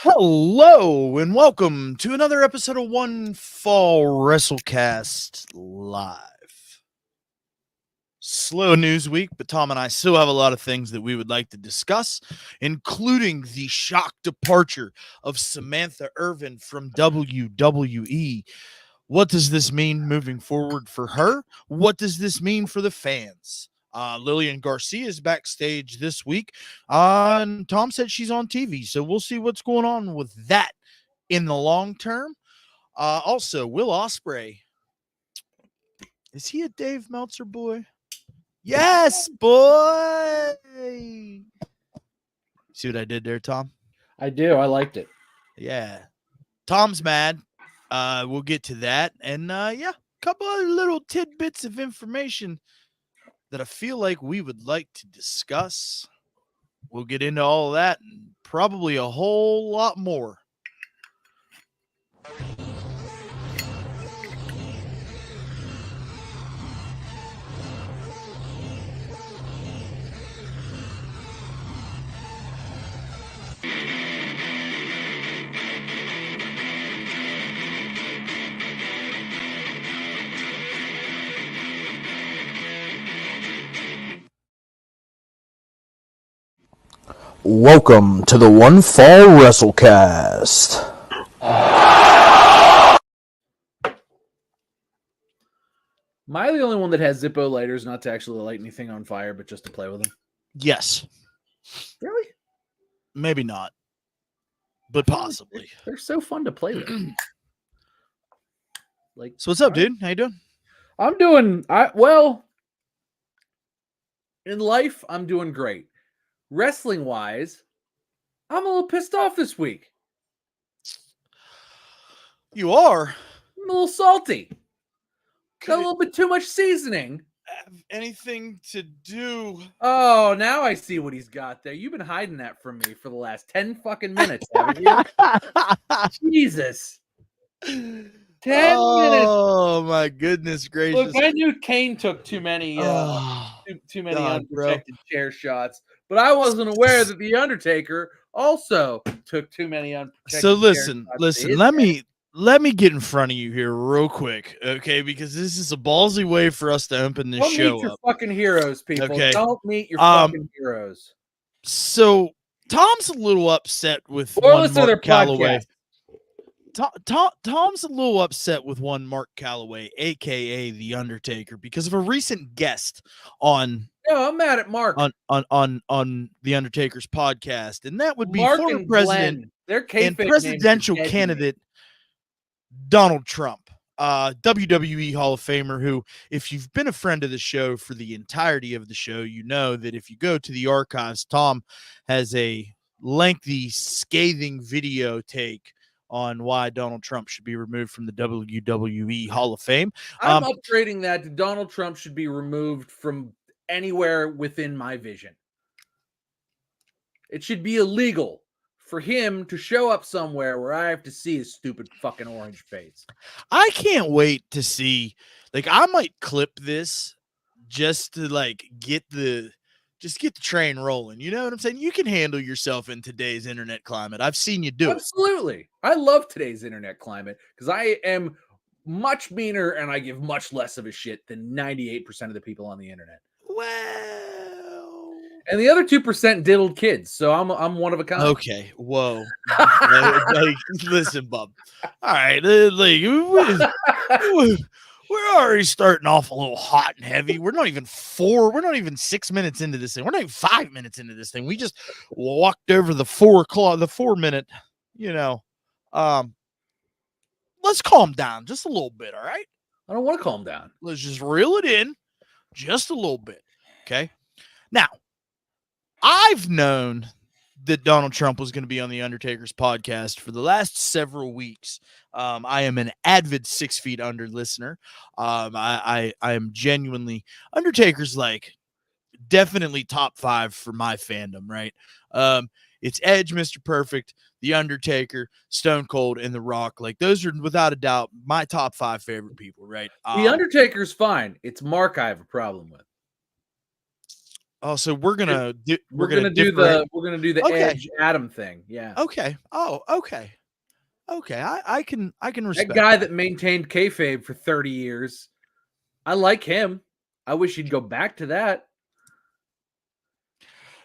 Hello and welcome to another episode of One Fall WrestleCast Live. Slow news week, but Tom and I still have a lot of things that we would like to discuss, including the shock departure of Samantha Irvin from WWE. What does this mean moving forward for her? What does this mean for the fans? Lillian Garcia is backstage this week, and Tom said she's on TV, so we'll see what's going on with that in the long term. Also, Will Ospreay, is he a Dave Meltzer boy? Yes, boy. See what I did there, Tom? I do. I liked it. Yeah. Tom's mad. We'll get to that. And a couple of little tidbits of information that I feel like we would like to discuss. We'll get into all of that and probably a whole lot more. Welcome to the One Fall WrestleCast. Am I the only one that has Zippo lighters, not to actually light anything on fire, but just to play with them? Yes. Really? Maybe not, but possibly. They're so fun to play with. So what's up, dude? How you doing? I'm doing well. In life, I'm doing great. Wrestling wise, I'm a little pissed off this week. You are? I'm a little salty. Got a little bit too much seasoning. Have anything to do? Oh, now I see what he's got there. You've been hiding that from me for the last 10 fucking minutes, haven't you? Jesus. 10 minutes. Oh my goodness gracious! Look, I knew Kane took too many, too many unprotected chair shots, but I wasn't aware that the Undertaker also took too many unprotected. So listen. Let me get in front of you here real quick, okay? Because this is a ballsy way for us to open this show meet your up. Fucking heroes, people. Okay. Don't meet your fucking heroes. So Tom's a little upset with Or one listen to their Mark Calloway. podcast. Tom's a little upset with one Mark Calloway, aka The Undertaker, because of a recent guest on. No, I'm mad at Mark on The Undertaker's podcast, and that would be Mark former and president and presidential candidate Donald Trump, WWE Hall of Famer, who, if you've been a friend of the show for the entirety of the show, you know that if you go to the archives, Tom has a lengthy, scathing video take on why Donald Trump should be removed from the WWE Hall of Fame. I'm upgrading that to Donald Trump should be removed from anywhere within my vision. It should be illegal for him to show up somewhere where I have to see his stupid fucking orange face. I can't wait to see. I might clip this just to get the train rolling. You know what I'm saying? You can handle yourself in today's internet climate. I've seen you do it. Absolutely. I love today's internet climate because I am much meaner and I give much less of a shit than 98% of the people on the internet. Well, and the other 2% diddled kids, so I'm one of a kind. Okay, whoa. Listen, bub. All right, we're already starting off a little hot and heavy. We're not even 6 minutes into this thing. We're not even 5 minutes into this thing. We just walked over the 4 minute, let's calm down just a little bit, all right? I don't want to calm down. Let's just reel it in just a little bit, okay? Now, I've known that Donald Trump was going to be on the Undertaker's podcast for the last several weeks. I am an avid 6 Feet Under listener. I am genuinely Undertaker's definitely top 5 for my fandom, right? It's Edge, Mr. Perfect, The Undertaker, Stone Cold, and The Rock. Those are without a doubt my top 5 favorite people, right? The Undertaker's fine. It's Mark I have a problem with. Oh, so we're gonna do We're gonna do the Edge Adam thing. We're gonna do the Okay. Edge Adam thing. Yeah. Okay. Oh, okay. Okay. I can That respect guy that maintained kayfabe for 30 years. I like him. I wish he'd go back to that.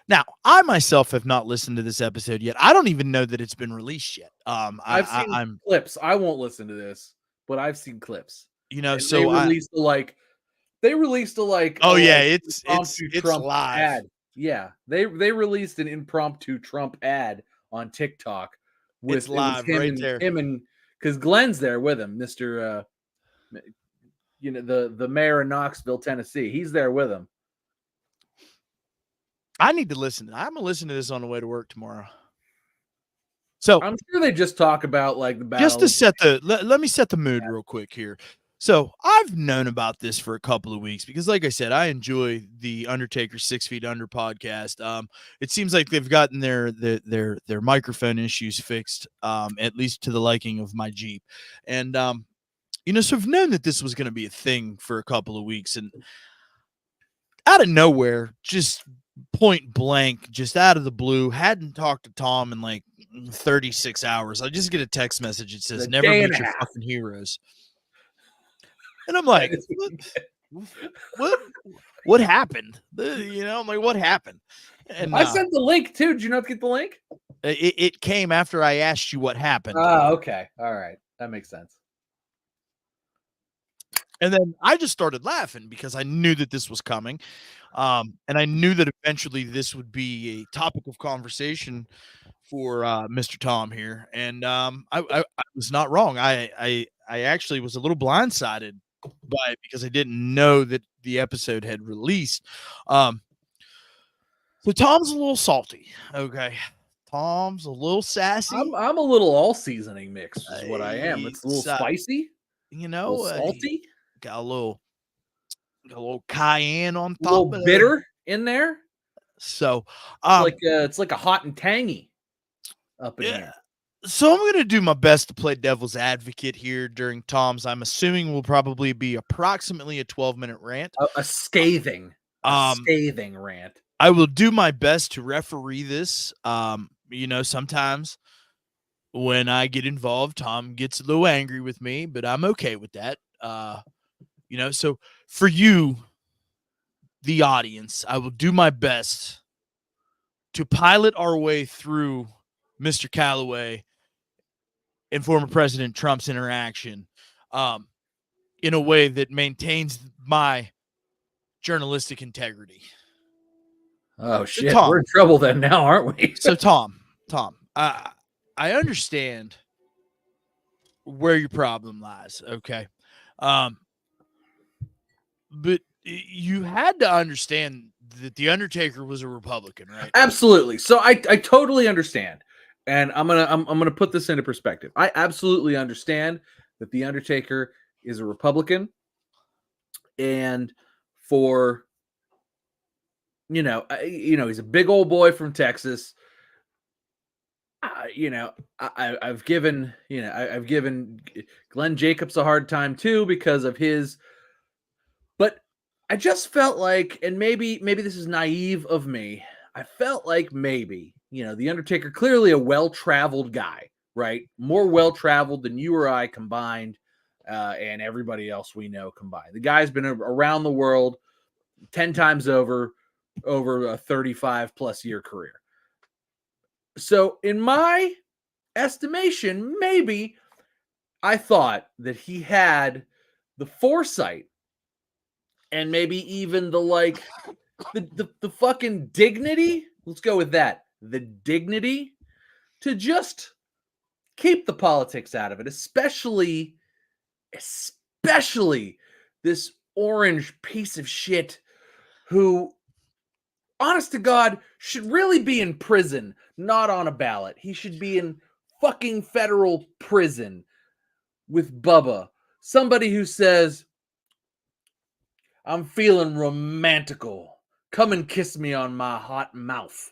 Now, I myself have not listened to this episode yet. I don't even know that it's been released yet. I've seen clips. I won't listen to this, but I've seen clips. And so they released a Oh yeah, it's Trump live. ad. Yeah, they released an impromptu Trump ad on TikTok with live right there. Him and because Glenn's there with him, Mr. The mayor of Knoxville, Tennessee. He's there with him. I need to listen. I'm gonna listen to this on the way to work tomorrow. So I'm sure they just talk about like the battle. Just to set let me set the mood real quick here. So I've known about this for a couple of weeks because, like I said, I enjoy the Undertaker 6 Feet Under podcast. It seems like they've gotten their microphone issues fixed, at least to the liking of my Jeep. And so I've known that this was going to be a thing for a couple of weeks, and out of nowhere, just point blank, just out of the blue, hadn't talked to Tom in like 36 hours. I just get a text message that says, "Never meet your fucking heroes." And I'm like, what happened? I'm like, what happened? And I sent the link too. Did you not get the link? It came after I asked you what happened. Oh, okay. All right. That makes sense. And then I just started laughing because I knew that this was coming. And I knew that eventually this would be a topic of conversation for Mr. Tom here. And I was not wrong. I actually was a little blindsided by it because I didn't know that the episode had released. So Tom's a little salty. Okay. Tom's a little sassy. I'm a little all seasoning mix is what I am. It's a little spicy. A little salty. Got a little cayenne on top. A little bitter in there. So it's like a hot and tangy up in there. So I'm going to do my best to play devil's advocate here during Tom's. I'm assuming will probably be approximately a 12-minute rant. A scathing rant. I will do my best to referee this. Sometimes when I get involved, Tom gets a little angry with me, but I'm okay with that. So for you, the audience, I will do my best to pilot our way through Mr. Calloway and former President Trump's interaction in a way that maintains my journalistic integrity. Oh, shit. Tom, we're in trouble then now, aren't we? So, Tom, I understand where your problem lies, okay? But you had to understand that The Undertaker was a Republican, right? Absolutely. So I totally understand. And I'm gonna put this into perspective. I absolutely understand that The Undertaker is a Republican, and for he's a big old boy from Texas. I've given Glenn Jacobs a hard time too because of his. But I just felt like, and maybe this is naive of me. I felt like maybe. The Undertaker, clearly a well-traveled guy, right? More well-traveled than you or I combined, and everybody else we know combined. The guy's been around the world 10 times over a 35-plus year career. So in my estimation, maybe I thought that he had the foresight and maybe even the fucking dignity. Let's go with that. The dignity to just keep the politics out of it, especially this orange piece of shit who, honest to God, should really be in prison, not on a ballot. He should be in fucking federal prison with Bubba. Somebody who says, "I'm feeling romantical. Come and kiss me on my hot mouth."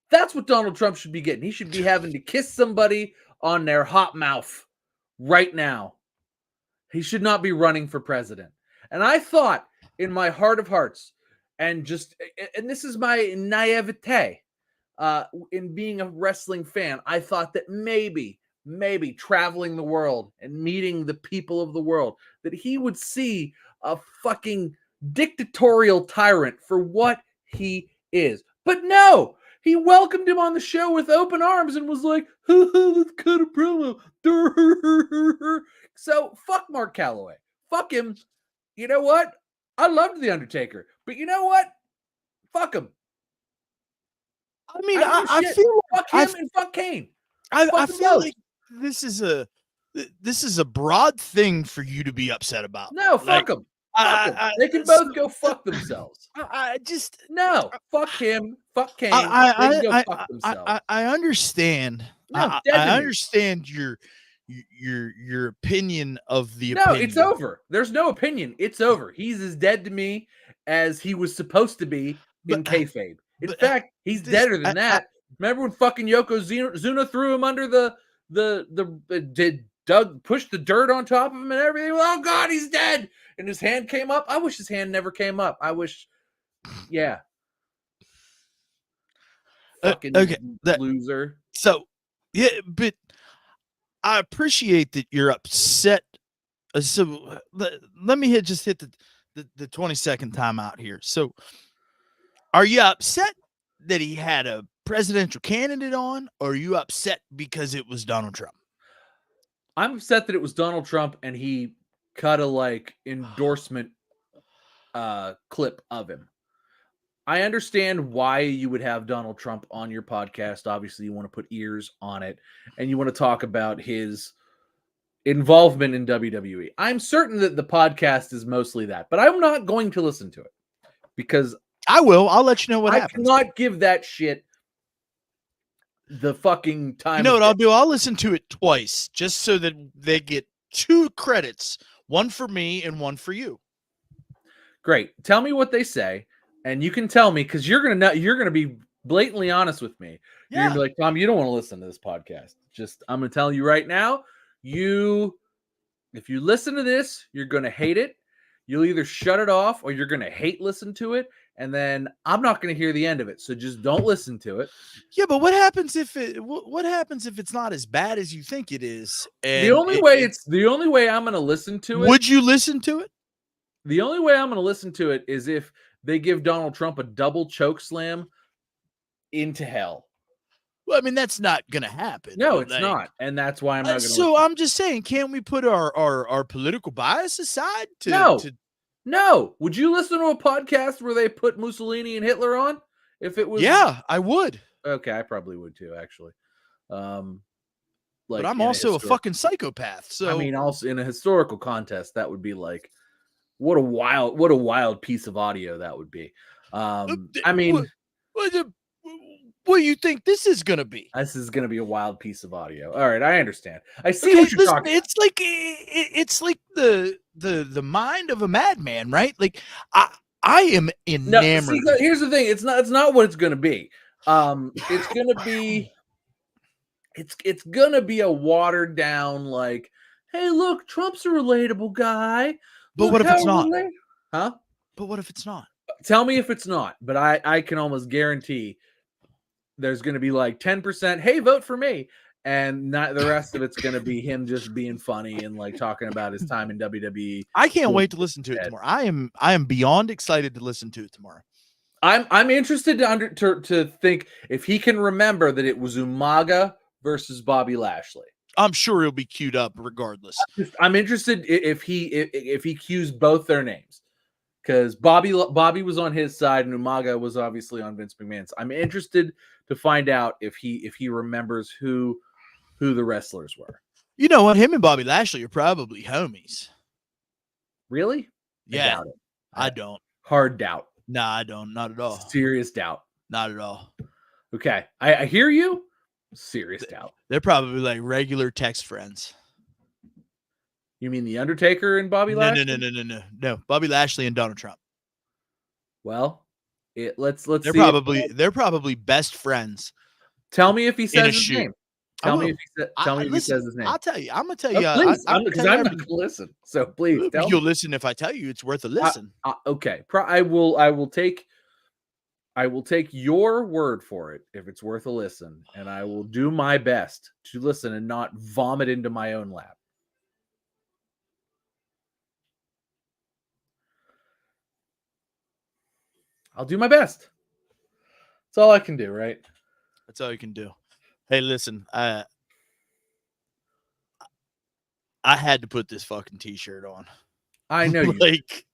That's what Donald Trump should be getting. He should be having to kiss somebody on their hot mouth right now. He should not be running for president. And I thought in my heart of hearts, and this is my naivete in being a wrestling fan. I thought that maybe traveling the world and meeting the people of the world, that he would see a fucking dictatorial tyrant for what he is. But no, he welcomed him on the show with open arms and was like, let's cut a promo. So fuck Mark Calloway. Fuck him. You know what? I loved The Undertaker, but you know what? Fuck him. I mean, I feel fuck him and fuck Kane. I feel like this is a broad thing for you to be upset about. No, fuck them. They can both go fuck themselves. Fuck him, fuck Kane. They can go fuck themselves. I understand. No, I understand your opinion of the opinion. No, it's over. There's no opinion. It's over. He's as dead to me as he was supposed to be in kayfabe. In fact, he's deader than that. Remember when fucking Yokozuna threw him under Doug pushed the dirt on top of him and everything? Oh God, he's dead. And his hand came up. I wish his hand never came up. I wish, yeah. Fucking loser. So, yeah, but I appreciate that you're upset. So let me just hit the 20-second timeout here. So, are you upset that he had a presidential candidate on, or are you upset because it was Donald Trump? I'm upset that it was Donald Trump and he cut a endorsement clip of him. I understand why you would have Donald Trump on your podcast. Obviously, you want to put ears on it and you want to talk about his involvement in WWE. I'm certain that the podcast is mostly that, but I'm not going to listen to it because I will. I'll let you know what happens. I cannot give that shit the fucking time. You know what I'll do? I'll listen to it twice just so that they get 2 credits, one for me and one for you. Great. Tell me what they say, and you can tell me because you're gonna be blatantly honest with me. You're gonna be like, Tom, you don't want to listen to this podcast. I'm gonna tell you right now, if you listen to this, you're gonna hate it. You'll either shut it off or you're gonna listen to it. And then I'm not going to hear the end of it, so just don't listen to it. Yeah, but what happens if it's not as bad as you think it is? And the only way I'm going to listen to it. Would you listen to it? The only way I'm going to listen to it is if they give Donald Trump a double choke slam into hell. Well, I mean that's not going to happen. No, it's not, and that's why I'm not going to. So I'm just saying, can't we put our political bias aside? No. Would you listen to a podcast where they put Mussolini and Hitler on? If it was, yeah, I would. Okay, I probably would too, actually. But I'm also a fucking psychopath. So I mean, also in a historical contest, that would be like, what a wild piece of audio that would be. I mean, what do you think this is going to be? This is going to be a wild piece of audio. All right, I understand. I see what you're talking about. It's like the mind of a madman, right? Like I am enamored. No, here's the thing. It's not what it's going to be. It's going to be it's going to be a watered down like, hey, look, Trump's a relatable guy. But what if it's not? Huh? But what if it's not? Tell me if it's not. But I can almost guarantee there's going to be like 10%, hey, vote for me. And not the rest of it's going to be him just being funny and like talking about his time in WWE. I can't wait to listen to it tomorrow. I am beyond excited to listen to it tomorrow. I'm interested to think if he can remember that it was Umaga versus Bobby Lashley. I'm sure he'll be queued up regardless. I'm interested if he cues both their names. Because Bobby was on his side and Umaga was obviously on Vince McMahon's. I'm interested to find out if he remembers who the wrestlers were. You know what? Him and Bobby Lashley are probably homies. Really? Yeah. I doubt it. I don't. Hard doubt. Nah, I don't. Not at all. Serious doubt. Not at all. Okay. I hear you. Serious doubt. They're probably like regular text friends. You mean The Undertaker and Bobby Lashley? No. Bobby Lashley and Donald Trump. Well, let's they're probably best friends. Tell me if he says his name. I Tell me will. if he Listen, says his name. I'll tell you. I'm gonna tell Oh, you. please, I'm gonna because tell you I'm not every- going to listen. So please tell You'll me. listen if I tell you. It's worth a listen. Okay. I will take your word for it if it's worth a listen, and I will do my best to listen and not vomit into my own lap. I'll do my best. That's all I can do, right? That's all you can do. Hey, listen. I had to put this fucking t-shirt on. I know you. Like,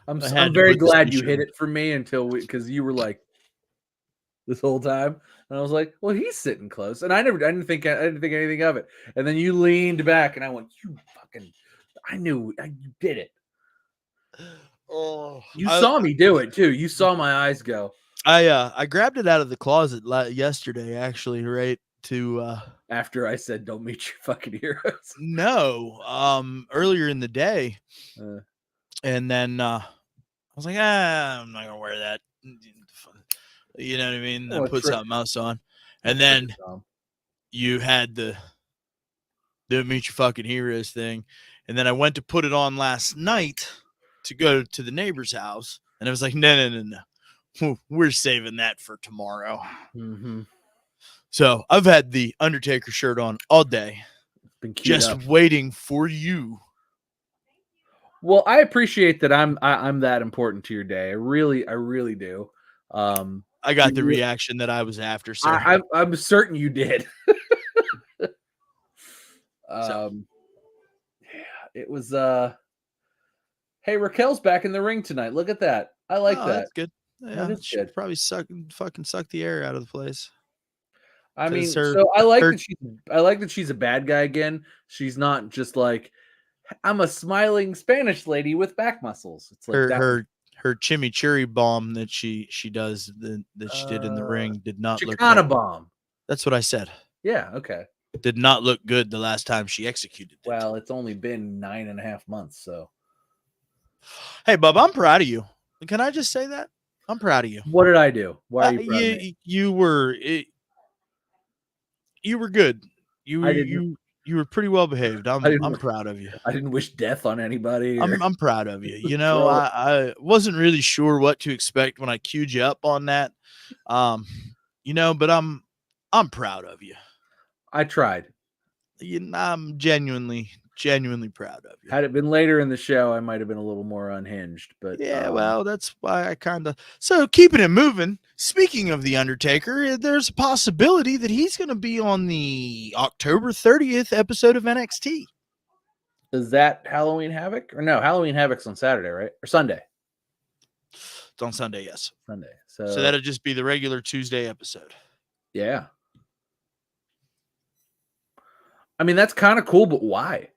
I'm I had to very put this glad you t-shirt hit on. it for me because you were like this whole time, and I was like, well, he's sitting close, and I didn't think anything of it, and then you leaned back, and I went, you fucking, I knew you did it. Oh, You saw me do it too. You saw my eyes go. I grabbed it out of the closet yesterday, actually, right to After I said, don't meet your fucking heroes. earlier in the day, Uh, and then I was like, I'm not gonna wear that. You know what I mean? I put something else on, and then you had the meet your fucking heroes thing, and then I went to put it on last night to go to the neighbor's house, and I was like, no, we're saving that for tomorrow. mm-hmm. So I've had the Undertaker shirt on all day, Been queued just up. waiting for you. Well, I appreciate that I'm that important to your day. I really do. I got the reaction that I was after, sir. I'm certain you did. So. Yeah, it was hey, Raquel's back in the ring tonight. Look at that. I like that. That's good. Yeah, that is she good. probably fucking suck the air out of the place. I mean, her- so I like her- that she's a bad guy again. She's not just like, I'm a smiling Spanish lady with back muscles. It's like her chimichurri bomb that she does that she did in the ring did not look Chicana that, bomb. That's what I said. Yeah, okay. Did not look good the last time she executed it. Well, it's only been 9.5 months, so. Hey, Bub, I'm proud of you. Can I just say that? I'm proud of you. What did I do? Why are you proud of me? You were good. You were pretty well behaved. I'm proud of you. I didn't wish death on anybody. I'm proud of you. You know, I wasn't really sure what to expect when I queued you up on that. You know, but I'm proud of you. I tried. I'm genuinely proud of you. Had it been later in the show, I might have been a little more unhinged, but yeah, well, that's why I kind of. So keeping it moving. Speaking of the Undertaker, there's a possibility that he's going to be on the October 30th episode of NXT. Is that Halloween Havoc or no? Halloween Havoc's on Saturday, right? Or Sunday? It's on Sunday, yes. Sunday. So that'll just be the regular Tuesday episode. Yeah. I mean, that's kind of cool, but why?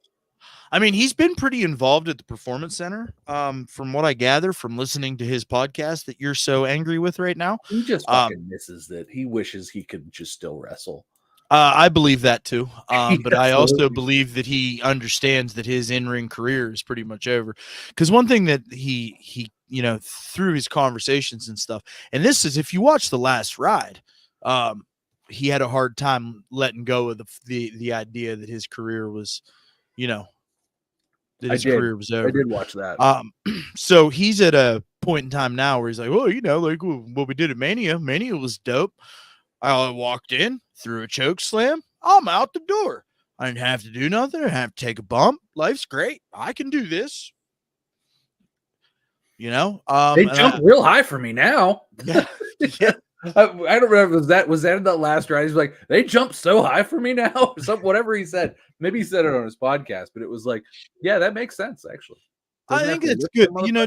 I mean, he's been pretty involved at the Performance Center, from what I gather from listening to his podcast that you're so angry with right now. He just fucking misses that. He wishes he could just still wrestle. I believe that too. But I also believe that he understands that his in-ring career is pretty much over. Because one thing that he you know, through his conversations and stuff, and this is if you watch The Last Ride, he had a hard time letting go of the idea that his career was, you know, career was over. I did watch that. So he's at a point in time now where he's like, well, you know, like what we did at Mania. Mania was dope. I walked in, threw a choke slam. I'm out the door. I didn't have to do nothing. I didn't have to take a bump. Life's great. I can do this. You know, they jump real high for me now. Yeah. Yeah. I don't remember. Was that in that last ride? He's like, they jump so high for me now. Whatever he said. Maybe he said it on his podcast, but it was like, yeah, that makes sense actually. I think it's good. You know,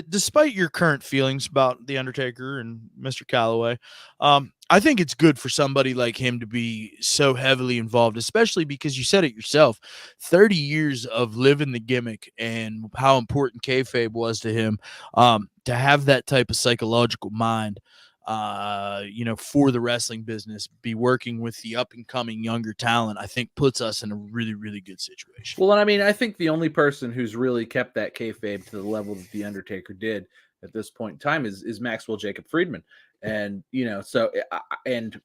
despite your current feelings about The Undertaker and Mr. Calloway, I think it's good for somebody like him to be so heavily involved, especially because you said it yourself, 30 years of living the gimmick and how important kayfabe was to him, to have that type of psychological mind, you know, for the wrestling business, be working with the up and coming younger talent, I think puts us in a really, really good situation. Well, and I mean, I think the only person who's really kept that kayfabe to the level that the Undertaker did at this point in time is Maxwell Jacob Friedman. And, you know, so, and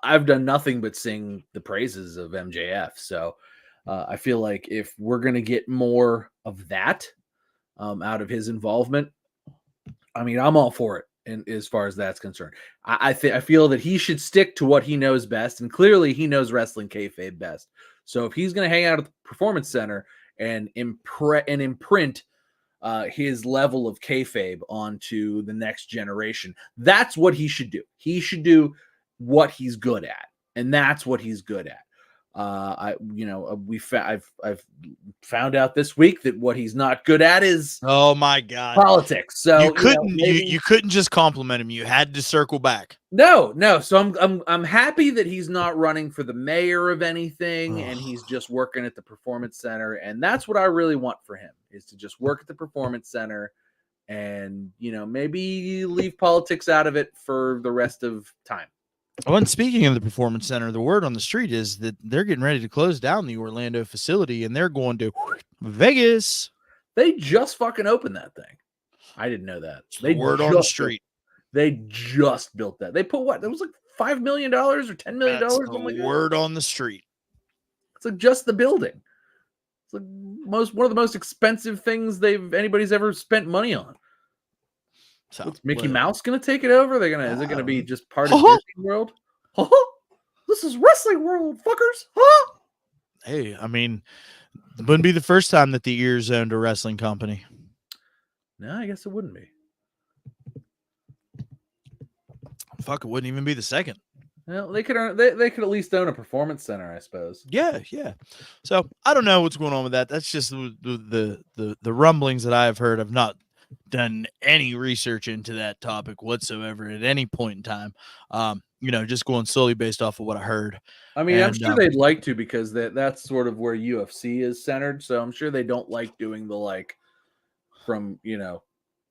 I've done nothing but sing the praises of MJF. So I feel like if we're going to get more of that out of his involvement, I mean, I'm all for it. And as far as that's concerned, I feel that he should stick to what he knows best. And clearly he knows wrestling kayfabe best. So if he's going to hang out at the Performance Center and imprint his level of kayfabe onto the next generation, that's what he should do. He should do what he's good at, and that's what he's good at. I've found out this week that what he's not good at is oh my god, politics. So you couldn't just compliment him. You had to circle back. No. So I'm happy that he's not running for the mayor of anything, and he's just working at the Performance Center, and that's what I really want for him, is to just work at the Performance Center, and maybe leave politics out of it for the rest of time. Well, and speaking of the Performance Center, the word on the street is that they're getting ready to close down the Orlando facility, and they're going to Vegas. They just fucking opened that thing. I didn't know that. The word on the street. They just built that. They put what? It was like $5 million or $10 million. That's the word on the street. It's like just the building. It's like one of the most expensive things anybody's ever spent money on. So Mickey Mouse gonna take it over? Is it gonna be just part of Disney World? This is Wrestling World, fuckers. Hey, I mean, it wouldn't be the first time that the ears owned a wrestling company. No, I guess it wouldn't be. Fuck, it wouldn't even be the second. Well, they could at least own a Performance Center, I suppose. Yeah. So I don't know what's going on with that. That's just the rumblings that I have heard. I've not done any research into that topic whatsoever at any point in time. Just going solely based off of what I heard. I mean, I'm sure they'd like to, because that's sort of where UFC is centered. So I'm sure they don't like doing the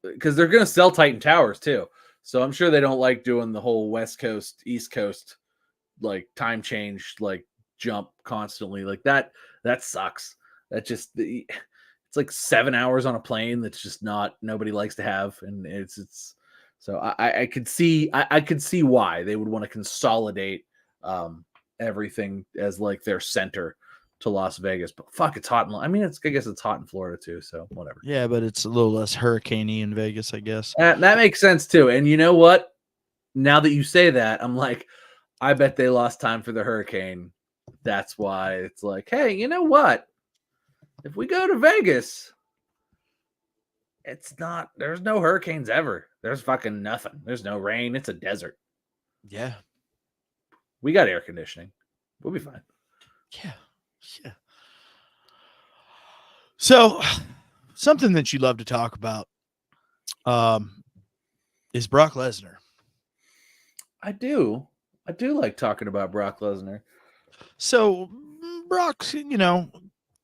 because they're going to sell Titan Towers too. So I'm sure they don't like doing the whole West Coast, East Coast, time change, jump constantly like that. That sucks. That just, it's like 7 hours on a plane. That's just nobody likes to have. And it's so I could see why they would want to consolidate everything as their center to Las Vegas. But fuck, it's hot. I guess it's hot in Florida too. So whatever. Yeah, but it's a little less hurricane-y in Vegas, I guess. That makes sense too. And you know what? Now that you say that, I'm like, I bet they lost time for the hurricane. That's why it's like, hey, you know what? If we go to Vegas, there's no hurricanes ever. There's fucking nothing. There's no rain. It's a desert. Yeah. We got air conditioning. We'll be fine. Yeah. So, something that you love to talk about is Brock Lesnar. I do like talking about Brock Lesnar. So, Brock,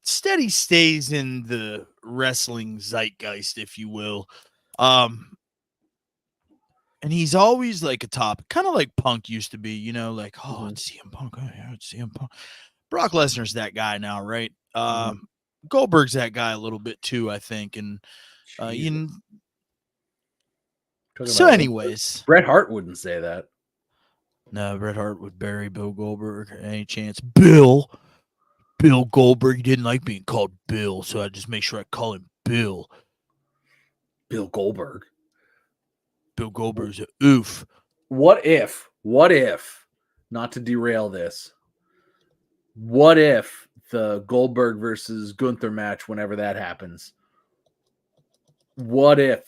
steady stays in the wrestling zeitgeist, if you will. And he's always a top, kind of like Punk used to be, it's CM Punk. Oh, yeah, it's CM Punk. Brock Lesnar's that guy now, right? Goldberg's that guy a little bit too, I think. And so anyways, Bret Hart wouldn't say that. No, Bret Hart would bury Bill Goldberg any chance. Bill Goldberg, he didn't like being called Bill, so I just make sure I call him Bill. Bill Goldberg. Bill Goldberg's a oof. What if, not to derail this, what if the Goldberg versus Gunther match, whenever that happens, what if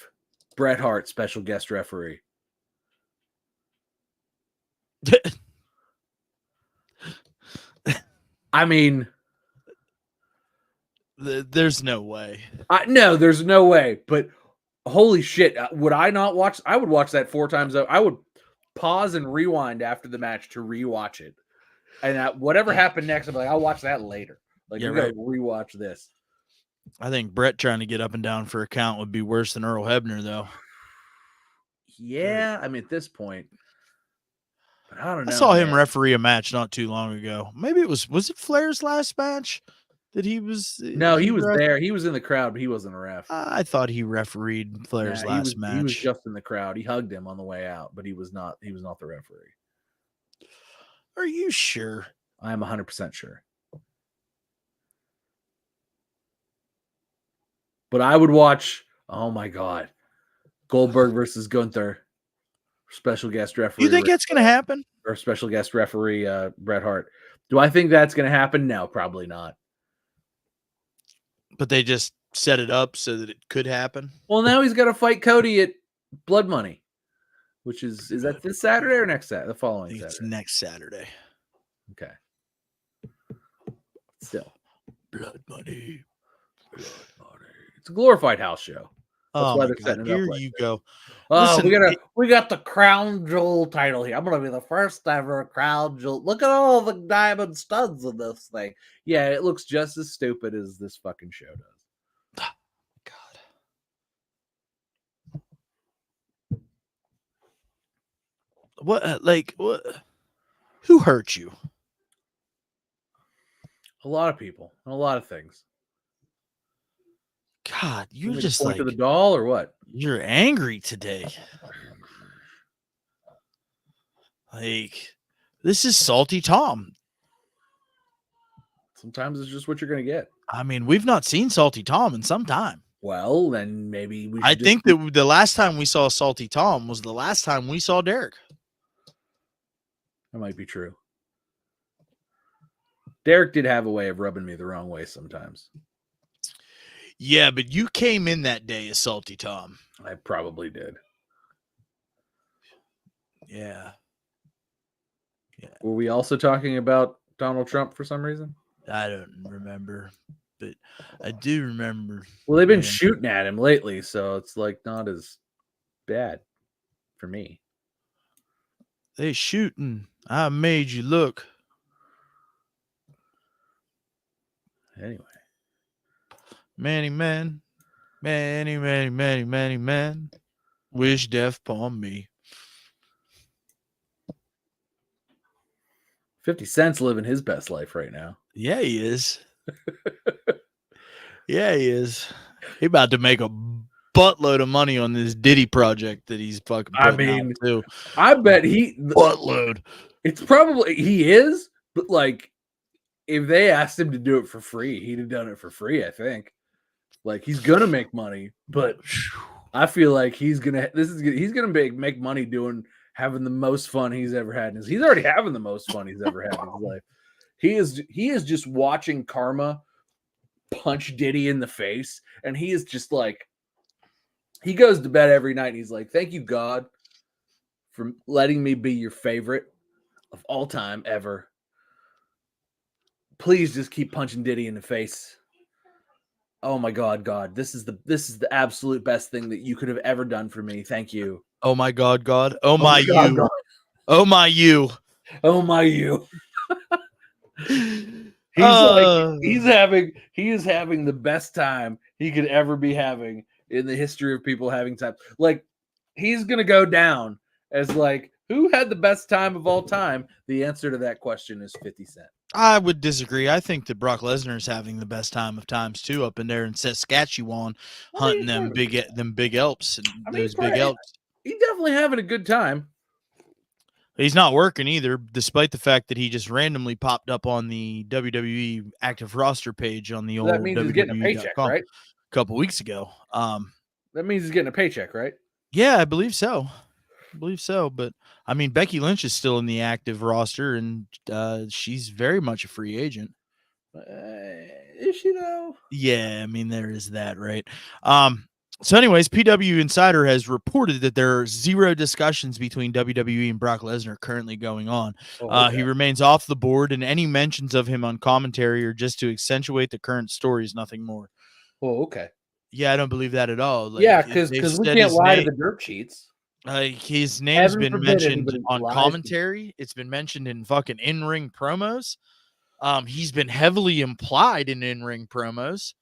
Bret Hart special guest referee? I mean, there's no way. No, there's no way. But holy shit, would I not watch? I would watch that 4 times. I would pause and rewind after the match to rewatch it. And whatever happened next, I'm like, I'll watch that later. We're gonna rewatch this. I think Brett trying to get up and down for a count would be worse than Earl Hebner, though. Yeah, I mean, at this point, but I don't know. I saw him referee a match not too long ago. Maybe it was it Flair's last match that he was? No, he was there. He was in the crowd, but he wasn't a ref. I thought he refereed Flair's last match. He was just in the crowd. He hugged him on the way out, but he was not the referee. Are you sure? I am 100% sure. But I would watch, oh my God, Goldberg versus Gunther, special guest referee. You think it's going to happen? Or special guest referee Bret Hart. Do I think that's going to happen? No, probably not. But they just set it up so that it could happen. Well, now he's got to fight Cody at Blood Money, which is that this Saturday or next Saturday? The following Saturday. It's next Saturday. Okay. Still, Blood Money. It's a glorified house show. That's Oh why my they're God, setting it here up like you this. go. Oh, Listen, we got the crown jewel title here. I'm gonna be the first ever crown jewel. Look at all the diamond studs in this thing. Yeah, it looks just as stupid as this fucking show does. God. What? Like what? Who hurt you? A lot of people, and a lot of things. God, you're You just point like to the doll or what? you're angry today. Like this is Salty Tom. Sometimes it's just what you're gonna get. I mean, we've not seen Salty Tom in some time. Well, then maybe we should I just think that the last time we saw Salty Tom was the last time we saw Derek. that might be true. Derek did have a way of rubbing me the wrong way sometimes. Yeah, but you came in that day as Salty Tom. I probably did. Yeah. Were we also talking about Donald Trump for some reason? I don't remember, but I do remember. Well, they've been Man. shooting at him lately, so it's like not as bad for me. They shooting. I made you look. Anyway. Manny man. Man. Wish death upon me. 50 Cent's living his best life right now. Yeah, he is. Yeah, he is. He about to make a buttload of money on this Diddy project that he's fucking putting out too. I bet Buttload. It's probably he is, but like if they asked him to do it for free, he'd have done it for free, I think. Like he's gonna make money, but I feel like he's gonna make money having the most fun he's ever had. He's already having the most fun he's ever had in his life. He is just watching karma punch Diddy in the face, and he is just like he goes to bed every night and he's like, "Thank you, God, for letting me be your favorite of all time ever. Please just keep punching Diddy in the face. Oh my God, God, this is the absolute best thing that you could have ever done for me. Thank you. Oh my God, God. Oh my God, you. God. Oh my you. Oh my you." He is having the best time he could ever be having in the history of people having time. Like he's gonna go down as like who had the best time of all time? The answer to that question is 50 Cent. I would disagree. I think that Brock Lesnar is having the best time of times too up in there in Saskatchewan, hunting them big elks and those big elks. He's definitely having a good time. He's not working either, despite the fact that he just randomly popped up on the WWE active roster page on the old That means he's getting a paycheck, WWE.com right? a couple weeks ago. That means he's getting a paycheck, right? Yeah, I believe so. But I mean, Becky Lynch is still in the active roster, and she's very much a free agent. Is she though? Yeah, I mean, there is that, right? So anyways, PW Insider has reported that there are 0 discussions between WWE and Brock Lesnar currently going on. Okay. He remains off the board, and any mentions of him on commentary are just to accentuate the current stories, nothing more. Oh, okay. Yeah, I don't believe that at all. Like, Yeah, because we can't lie to the dirt sheets. His name's been mentioned on lies. commentary. It's been mentioned in fucking in-ring promos. He's been heavily implied in in-ring promos.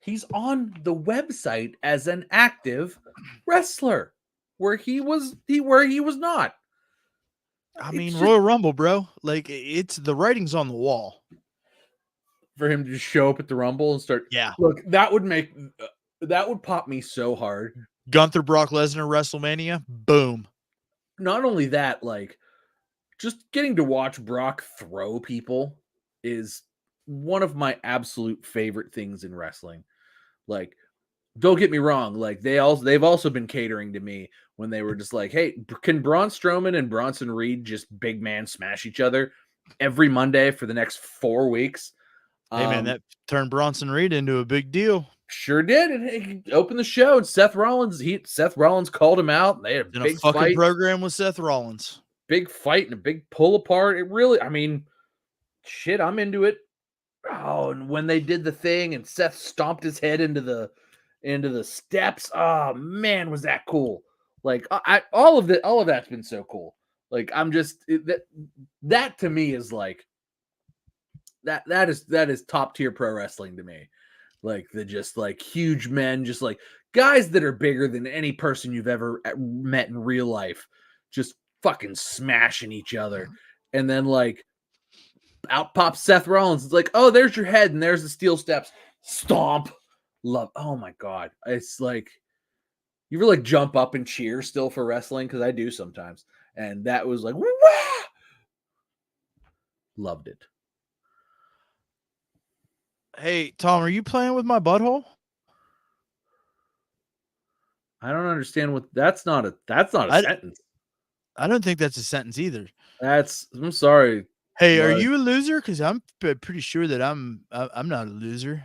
He's on the website as an active wrestler, where he was not. I mean, Royal Rumble, bro. Like, it's the writing's on the wall for him to just show up at the Rumble and start. Yeah, look, that would pop me so hard. Gunther, Brock Lesnar, WrestleMania, boom. Not only that, like just getting to watch Brock throw people is one of my absolute favorite things in wrestling. Like, don't get me wrong, like they've also been catering to me when they were just like, hey, can Braun Strowman and Bronson Reed just big man smash each other every Monday for the next 4 weeks? Hey man, that turned Bronson Reed into a big deal. Sure did. And he opened the show, and Seth Rollins called him out. And they had a In big a fucking fight, program with Seth Rollins. big fight, and a big pull apart. It really, I mean, shit, I'm into it. Oh, and when they did the thing, and Seth stomped his head into the steps. Oh man, was that cool? Like all of that's been so cool. Like I'm just that to me is like that is top tier pro wrestling to me. Like the just like huge men, just like guys that are bigger than any person you've ever met in real life, just fucking smashing each other. And then like out pops Seth Rollins. It's like, oh, there's your head, and there's the steel steps. Stomp. Love. Oh my God. It's like you ever like jump up and cheer still for wrestling? Because I do sometimes. And that was like, wah! Loved it. Hey, Tom, are you playing with my butthole? I don't understand what that's not a sentence. I don't think that's a sentence either. I'm sorry. Hey, are you a loser? Because I'm pretty sure that I'm not a loser.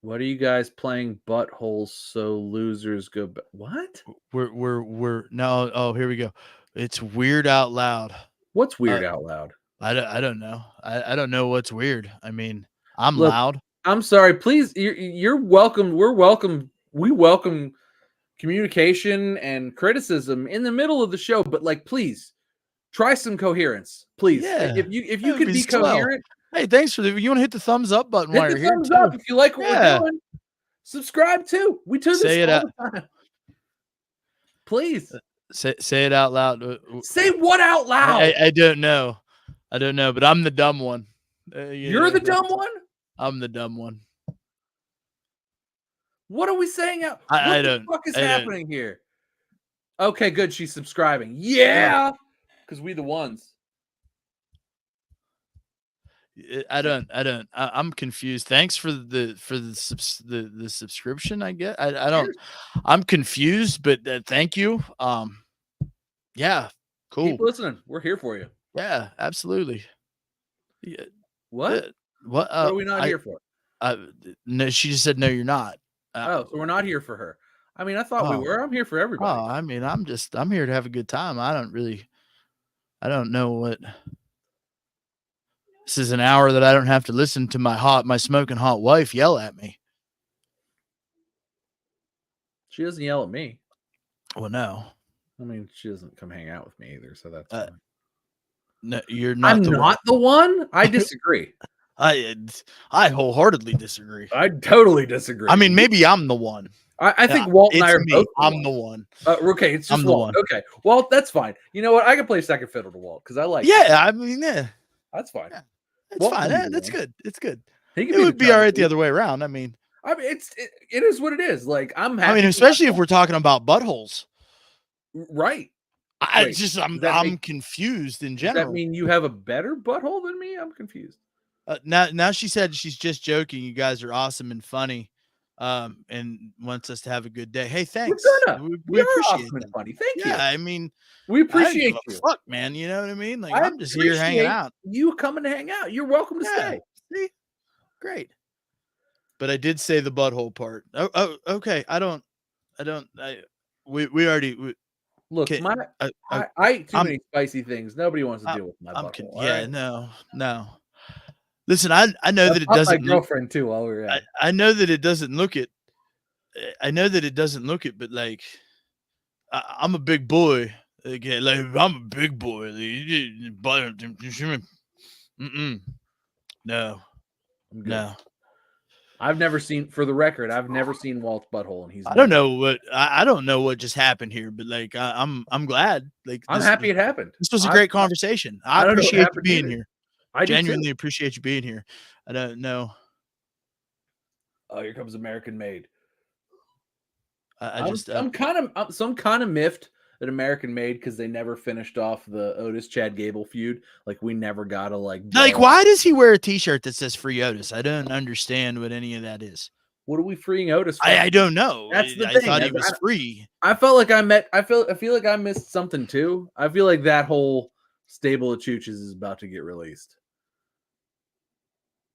What are you guys playing buttholes so losers go back? What? We're no. Oh, here we go. It's weird out loud. What's weird out loud? I don't know. I don't know what's weird. I mean, I'm loud. I'm sorry. Please, you're welcome. We're welcome. We welcome communication and criticism in the middle of the show, but like, please try some coherence, please. Yeah, if you could be coherent. Hey, thanks for you want to hit the thumbs up button while you're here too. Up if you like what we're doing. Subscribe too. We do this all the time. Please say it out loud. Say what out loud? I don't know. I don't know, but I'm the dumb one. You're the dumb one? I'm the dumb one. What are we saying out? What the fuck is happening here? Okay, good. She's subscribing. Yeah. Because we the ones. I'm confused. Thanks for the subscription. I get. I don't. I'm confused, but thank you. Yeah, cool. Keep listening. We're here for you. Yeah, absolutely. Yeah. What? What are we not here for? No, she just said no. You're not. So we're not here for her. I mean, I thought we were. I'm here for everybody. Oh, I mean, I'm here to have a good time. I don't know what. This is an hour that I don't have to listen to my smoking hot wife yell at me. She doesn't yell at me. Well, no. I mean, she doesn't come hang out with me either, so that's fine. No, you're not. I'm not the one. I disagree. I wholeheartedly disagree. I totally disagree. I mean, maybe I'm the one. I think Walt and I are both. I'm the one. Okay, it's just Walt. Okay, Walt, that's fine. You know what? I can play second fiddle to Walt because I like. Yeah, I mean, yeah, that's fine. Yeah. It's fine. Yeah, that's good. It's good. It would be all right the other way around. I mean, it is what it is. Like I'm happy. I mean, especially if we're talking about buttholes, right? I'm confused in general. Does that mean you have a better butthole than me? I'm confused. Now she said she's just joking. You guys are awesome and funny, and wants us to have a good day. Hey, thanks. We appreciate awesome and funny. Thank you. Yeah, I mean, we appreciate you. Fuck, man, you know what I mean? Like I'm just here hanging out. You coming to hang out? You're welcome to stay. See? Great. But I did say the butthole part. Oh, okay. We already. Look, I eat too many spicy things. Nobody wants to deal with my butthole. Yeah, right? No. Listen, I know that it doesn't. My girlfriend too. While we were at, I know that it doesn't look it. I know that it doesn't look it, but like, I'm a big boy. Again, like I'm a big boy. No. I've never seen. For the record, I've never seen Walt's butthole, and I don't know what just happened here, but like I'm glad. Like I'm happy it happened. This was a great conversation. I appreciate you being here. I genuinely appreciate you being here. I don't know. Oh, here comes American Made. I'm kind of miffed an American made because they never finished off the Otis Chad Gable feud. Like we never got to like. Why does he wear a T-shirt that says "Free Otis"? I don't understand what any of that is. What are we freeing Otis for? I don't know. That's the I thing. thought he was free. I felt like I feel like I missed something too. I feel like that whole stable of Chooches is about to get released.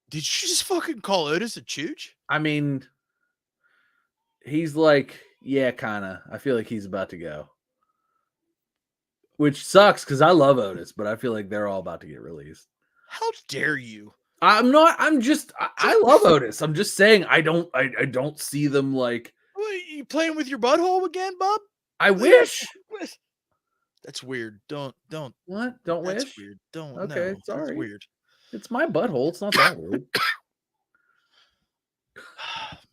Did you just fucking call Otis a chooch? I mean, he's like, yeah, kind of. I feel like he's about to go. Which sucks because I love Otis, but I feel like they're all about to get released. How dare you? I'm not. I love Otis. I'm just saying I don't see them like. What, you playing with your butthole again, Bob? I wish. That's weird. Don't. What? Don't That's wish? weird. Don't. Okay, No, sorry. That's weird. It's my butthole. It's not that weird.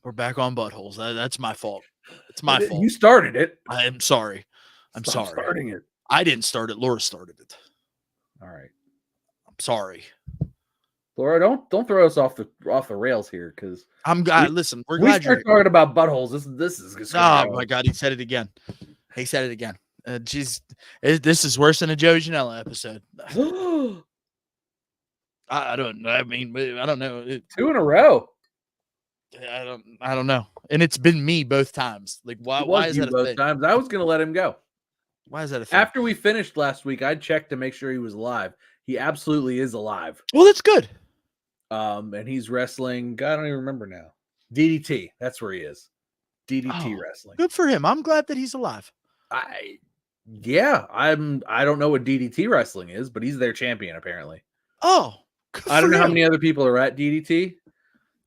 We're back on buttholes. That's my fault. It's my fault. You started it. I am sorry. I'm Stop sorry. starting it. I didn't start it. Laura started it. All right. I'm sorry. Laura, don't throw us off the rails here because listen. We're we glad start talking about buttholes. This is just oh my god, he said it again. He said it again. This is worse than a Joey Janela episode. I don't know. I mean, I don't know. 2 in a row. I don't know. And it's been me both times. Like why is that a thing? Times. I was gonna let him go. Why is that a thing? After we finished last week, I checked to make sure he was alive. He absolutely is alive. Well, that's good. And he's wrestling. God, I don't even remember now. DDT. That's where he is. DDT wrestling. Good for him. I'm glad that he's alive. I don't know what DDT wrestling is, but he's their champion apparently. Oh, I don't know how many other people are at DDT.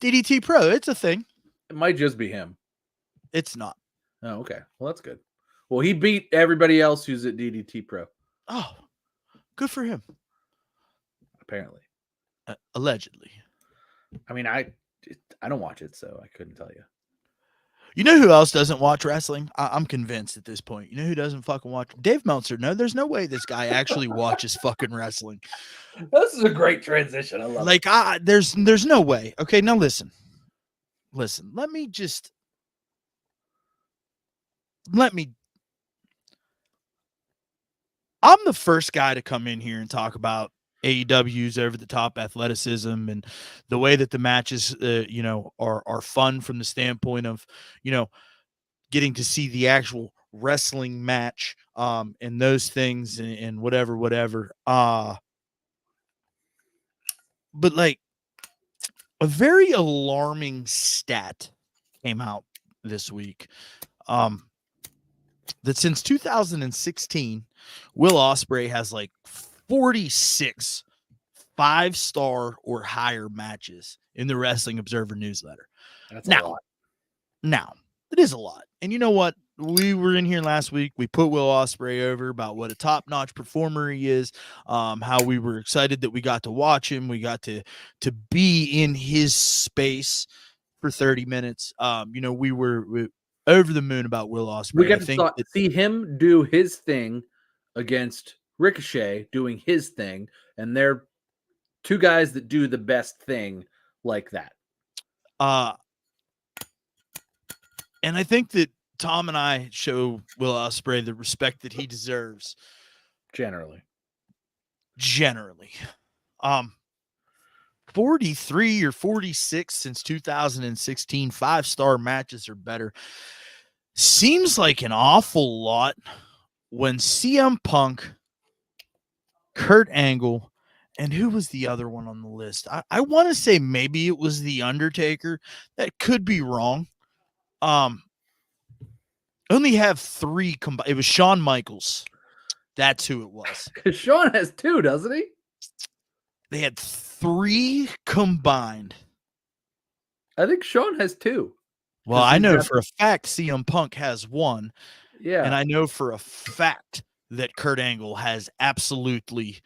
DDT Pro. It's a thing. It might just be him. It's not. Oh, okay. Well, that's good. Well, he beat everybody else who's at DDT Pro. Oh, good for him. Apparently. Allegedly. I mean, I don't watch it, so I couldn't tell you. You know who else doesn't watch wrestling? I'm convinced at this point. You know who doesn't fucking watch? Dave Meltzer. No, there's no way this guy actually watches fucking wrestling. This is a great transition. I love it. There's no way. Okay, now listen. Let me. I'm the first guy to come in here and talk about AEW's over-the-top athleticism and the way that the matches, are fun from the standpoint of, getting to see the actual wrestling match, and those things and whatever. But like a very alarming stat came out this week, that since 2016, Will Ospreay has like 46 5-star or higher matches in the Wrestling Observer newsletter. That's a lot. Now, it is a lot. And you know what? We were in here last week. We put Will Ospreay over about what a top-notch performer he is, how we were excited that we got to watch him. We got to be in his space for 30 minutes. We were over the moon about Will Ospreay. We got to see him do his thing against Ricochet doing his thing, and they're two guys that do the best thing like that. And I think that Tom and I show Will Ospreay the respect that he deserves. Generally. 43 or 46 since 2016, 5-star matches or better. Seems like an awful lot when CM Punk, Kurt Angle, and who was the other one on the list? I want to say maybe it was The Undertaker. That could be wrong. Only have 3 combined. It was Shawn Michaels. That's who it was. Shawn has 2, doesn't he? They had 3 combined. I think Shawn has 2. Well, I know for a fact CM Punk has 1. Yeah. And I know for a fact that Kurt Angle has absolutely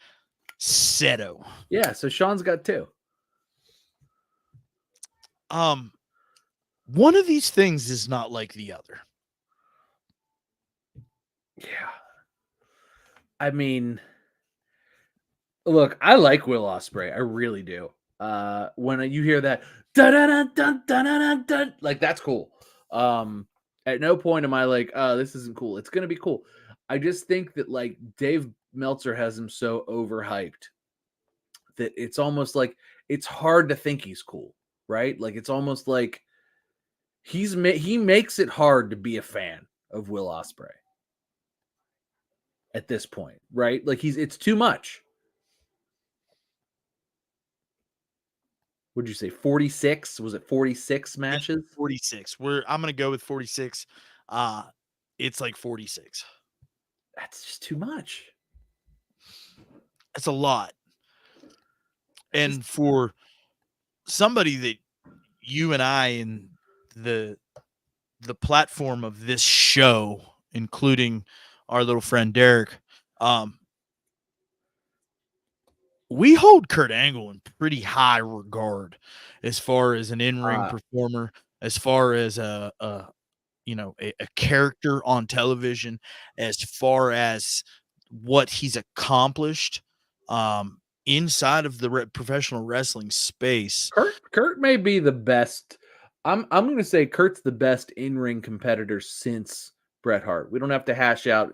zero. Yeah, so Shawn's got 2. One of these things is not like the other. Yeah. I mean, look, I like Will Ospreay. I really do. When you hear that, like that's cool. At no point am I like, oh, this isn't cool. It's going to be cool. I just think that like Dave Meltzer has him so overhyped that it's almost like it's hard to think he's cool, right? Like it's almost like he makes it hard to be a fan of Will Ospreay at this point, right? Like it's too much. Would you say 46? Was it 46 matches? 46. I'm gonna go with 46. It's like 46. That's just too much. That's a lot. And for somebody that you and I and the platform of this show, including our little friend Derek, we hold Kurt Angle in pretty high regard as far as an in-ring performer, as far as a character on television, as far as what he's accomplished inside of the professional wrestling space. Kurt may be the best. I'm going to say Kurt's the best in-ring competitor since Bret Hart. We don't have to hash out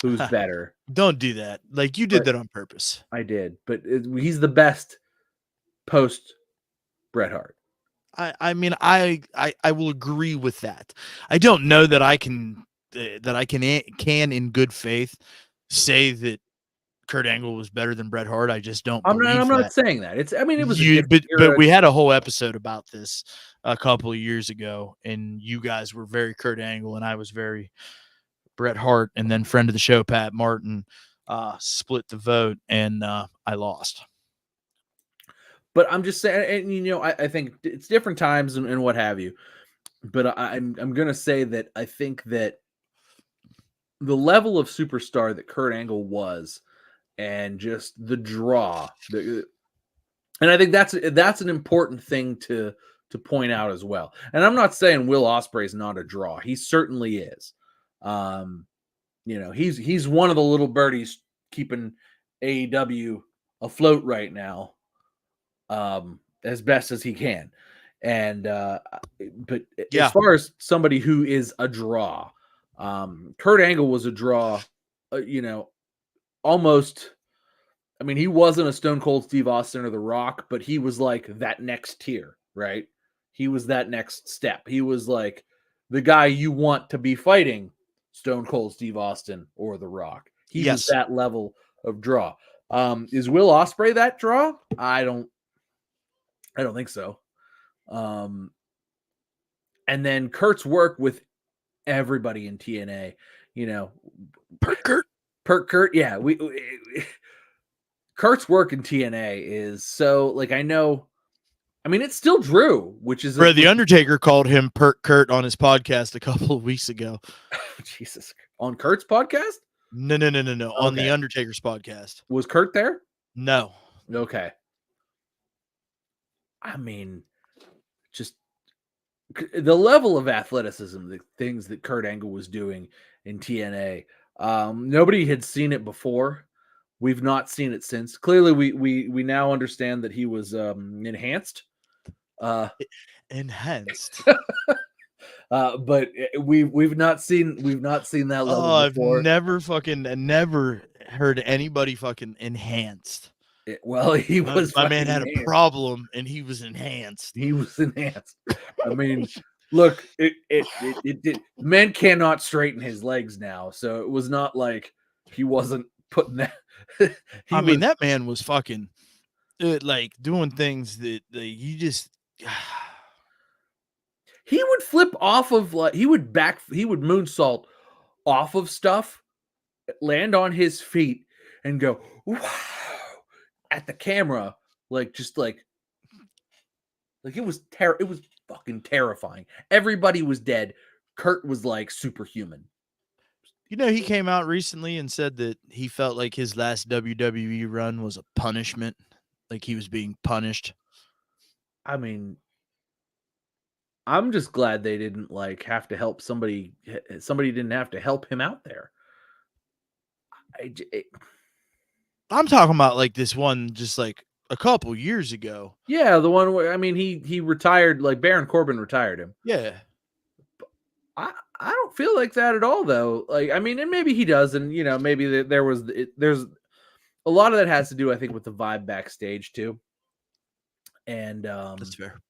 who's better. Don't do that. Like you did that on purpose. I did, but he's the best post Bret Hart. I mean, I will agree with that. I don't know that I can in good faith say that Kurt Angle was better than Bret Hart. I just don't. I'm not saying that. It was. But we had a whole episode about this a couple of years ago, and you guys were very Kurt Angle, and I was very Bret Hart, and then friend of the show Pat Martin split the vote, and I lost. But I'm just saying, and I think it's different times and what have you. But I'm gonna say that I think that the level of superstar that Kurt Angle was, and just the draw, and I think that's an important thing to point out as well. And I'm not saying Will Ospreay is not a draw; he certainly is. He's one of the little birdies keeping AEW afloat right now, as best as he can. And but as far as somebody who is a draw, Kurt Angle was a draw, almost. I mean, he wasn't a Stone Cold Steve Austin or The Rock, but he was like that next tier, right? He was that next step. He was like the guy you want to be fighting Stone Cold Steve Austin or The Rock. He was that level of draw. Is Will Ospreay that draw? I don't think so. And then Kurt's work with everybody in TNA, Kurt, yeah, Kurt's work in TNA is so like it's still Drew, which is the Undertaker called him Kurt on his podcast a couple of weeks ago. Jesus, on Kurt's podcast? No. Okay. On the Undertaker's podcast. Was Kurt there? No. Okay. I mean, just the level of athleticism, the things that Kurt Angle was doing in TNA. Nobody had seen it before. We've not seen it since. Clearly, we now understand that he was enhanced. Enhanced. But we've not seen that level before. I've never heard anybody fucking enhanced. He was. My man had a problem, and he was enhanced. He was enhanced. I mean, look, it men cannot straighten his legs now, so it was not like he wasn't putting that. That man was fucking like doing things that you just. He would flip off of he would moonsault off of stuff, land on his feet, and go wow at the camera, it was it was fucking terrifying. Everybody was dead. Kurt was like superhuman. He came out recently and said that he felt like his last WWE run was a punishment, like he was being punished. I mean, I'm just glad they didn't have to help somebody. Somebody didn't have to help him out there. I'm talking about like this one just like a couple years ago. Yeah, the one where he retired, like Baron Corbin retired him. Yeah. I don't feel like that at all, though. Like, I mean, and maybe he does, and maybe there's a lot of that has to do, I think, with the vibe backstage too, and That's fair.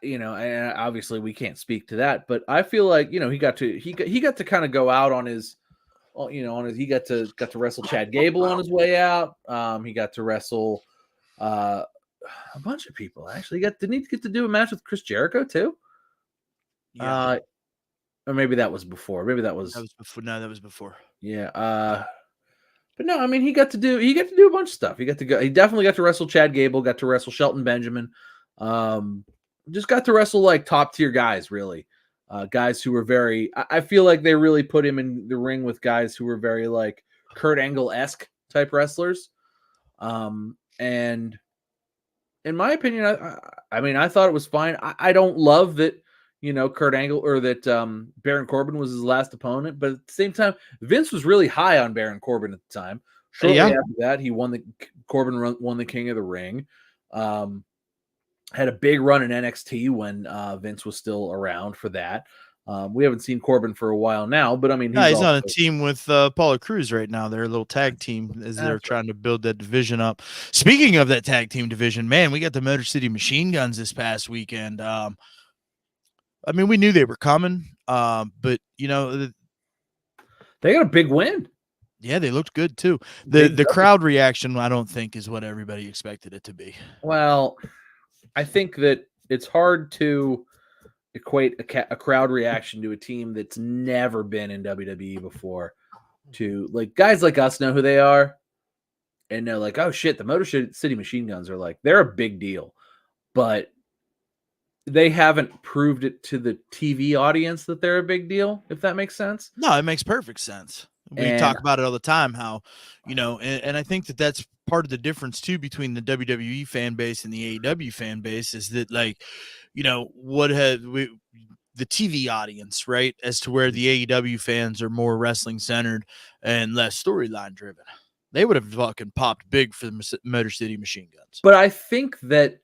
and obviously we can't speak to that, but I feel like he got to kind of go out on his, he got to wrestle Chad Gable on his way out. He got to wrestle a bunch of people actually. Didn't he get to do a match with Chris Jericho too? Yeah. Or maybe that was before. Maybe that was before. No, that was before. Yeah. But no, I mean he got to do a bunch of stuff. He definitely got to wrestle Chad Gable, got to wrestle Shelton Benjamin. Just got to wrestle like top tier guys, really. Guys who were I feel like they really put him in the ring with guys who were very like Kurt Angle-esque type wrestlers. And in my opinion, I thought it was fine. I don't love that, Kurt Angle or that Baron Corbin was his last opponent, but at the same time, Vince was really high on Baron Corbin at the time. Shortly after that, Corbin won the King of the Ring. Had a big run in NXT when Vince was still around for that. We haven't seen Corbin for a while now, but I mean, he's on a team with Apollo Crews right now. They're a little tag team as they're trying to build that division up. Speaking of that tag team division, man, we got the Motor City Machine Guns this past weekend. I mean, we knew they were coming, but they got a big win. Yeah, they looked good too. The crowd reaction, I don't think, is what everybody expected it to be. Well, I think that it's hard to equate a crowd reaction to a team that's never been in WWE before. To like guys like us know who they are, and they're like, oh shit, the Motor City Machine Guns are like, they're a big deal, but they haven't proved it to the TV audience that they're a big deal, if that makes sense. No, it makes perfect sense. We talk about it all the time, how, and I think that that's part of the difference too between the WWE fan base and the AEW fan base is that, like, the TV audience, right, as to where the AEW fans are more wrestling centered and less storyline driven. They would have fucking popped big for the Motor City Machine Guns. But I think that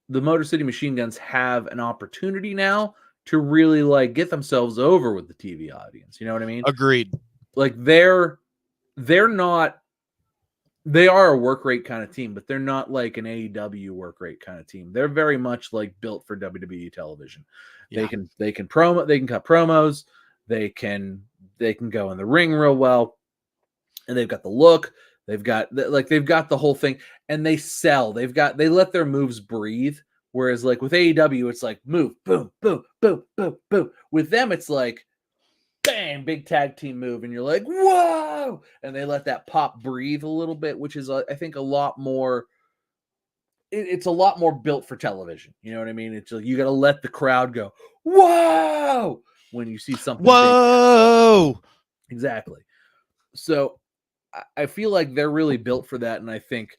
the Motor City Machine Guns have an opportunity now to really like get themselves over with the TV audience. You know what I mean? Agreed. Like they're not, they are a work rate kind of team, but they're not like an AEW work rate kind of team. They're very much like built for WWE television. Yeah. They can cut promos, they can go in the ring real well, and they've got the look, they've got the whole thing, and they sell. They let their moves breathe. Whereas like with AEW, it's like move, boom, boom, boom, boom, boom. With them, it's like bang, big tag team move, and you're like, whoa! And they let that pop breathe a little bit, which is, I think, a lot more. It's a lot more built for television. You know what I mean? It's like you got to let the crowd go, whoa, when you see something. Whoa! Big. Exactly. So I feel like they're really built for that, and I think,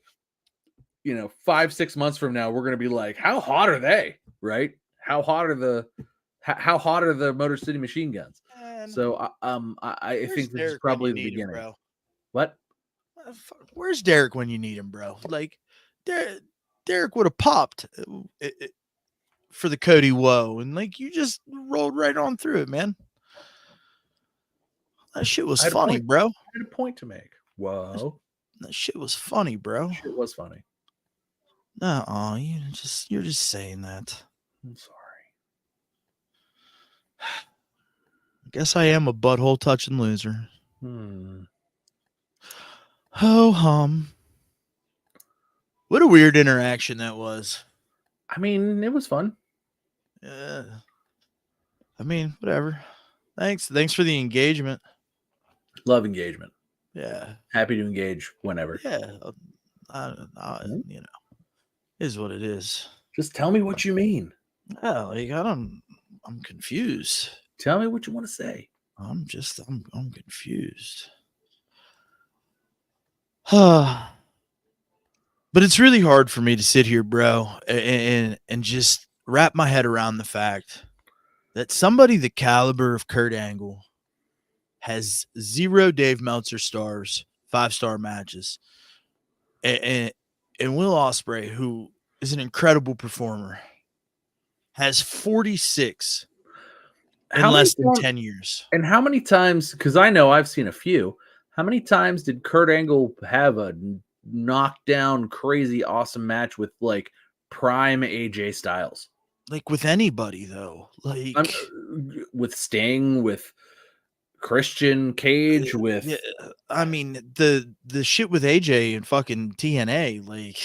5-6 months from now, we're going to be like, how hot are they? Right? How hot are the Motor City Machine Guns? So I think this is probably the beginning. Bro. What? Where's Derek when you need him, bro? Like Derek would have popped for the Cody Woe, and like you just rolled right on through it, man. That shit was funny, bro. I had a point to make. Whoa. That shit was funny, bro. That shit was funny. No, you're just saying that. I'm sorry. Guess I am a butthole touching loser. Ho hum. What a weird interaction that was. I mean, it was fun. Yeah. I mean, whatever. Thanks for the engagement. Love engagement. Yeah. Happy to engage whenever. Yeah. Is what it is. Just tell me what you mean. Yeah, like I'm confused. Tell me what you want to say. I'm confused. But it's really hard for me to sit here, bro, and just wrap my head around the fact that somebody the caliber of Kurt Angle has 0 Dave Meltzer stars, 5-star matches, and Will Ospreay, who is an incredible performer, has 46 in less than 10 years. And how many times, because I know I've seen a few, how many times did Kurt Angle have a knockdown, crazy, awesome match with like prime AJ Styles? Like with anybody though, like with Sting, with Christian Cage, with I mean the shit with AJ and fucking TNA, like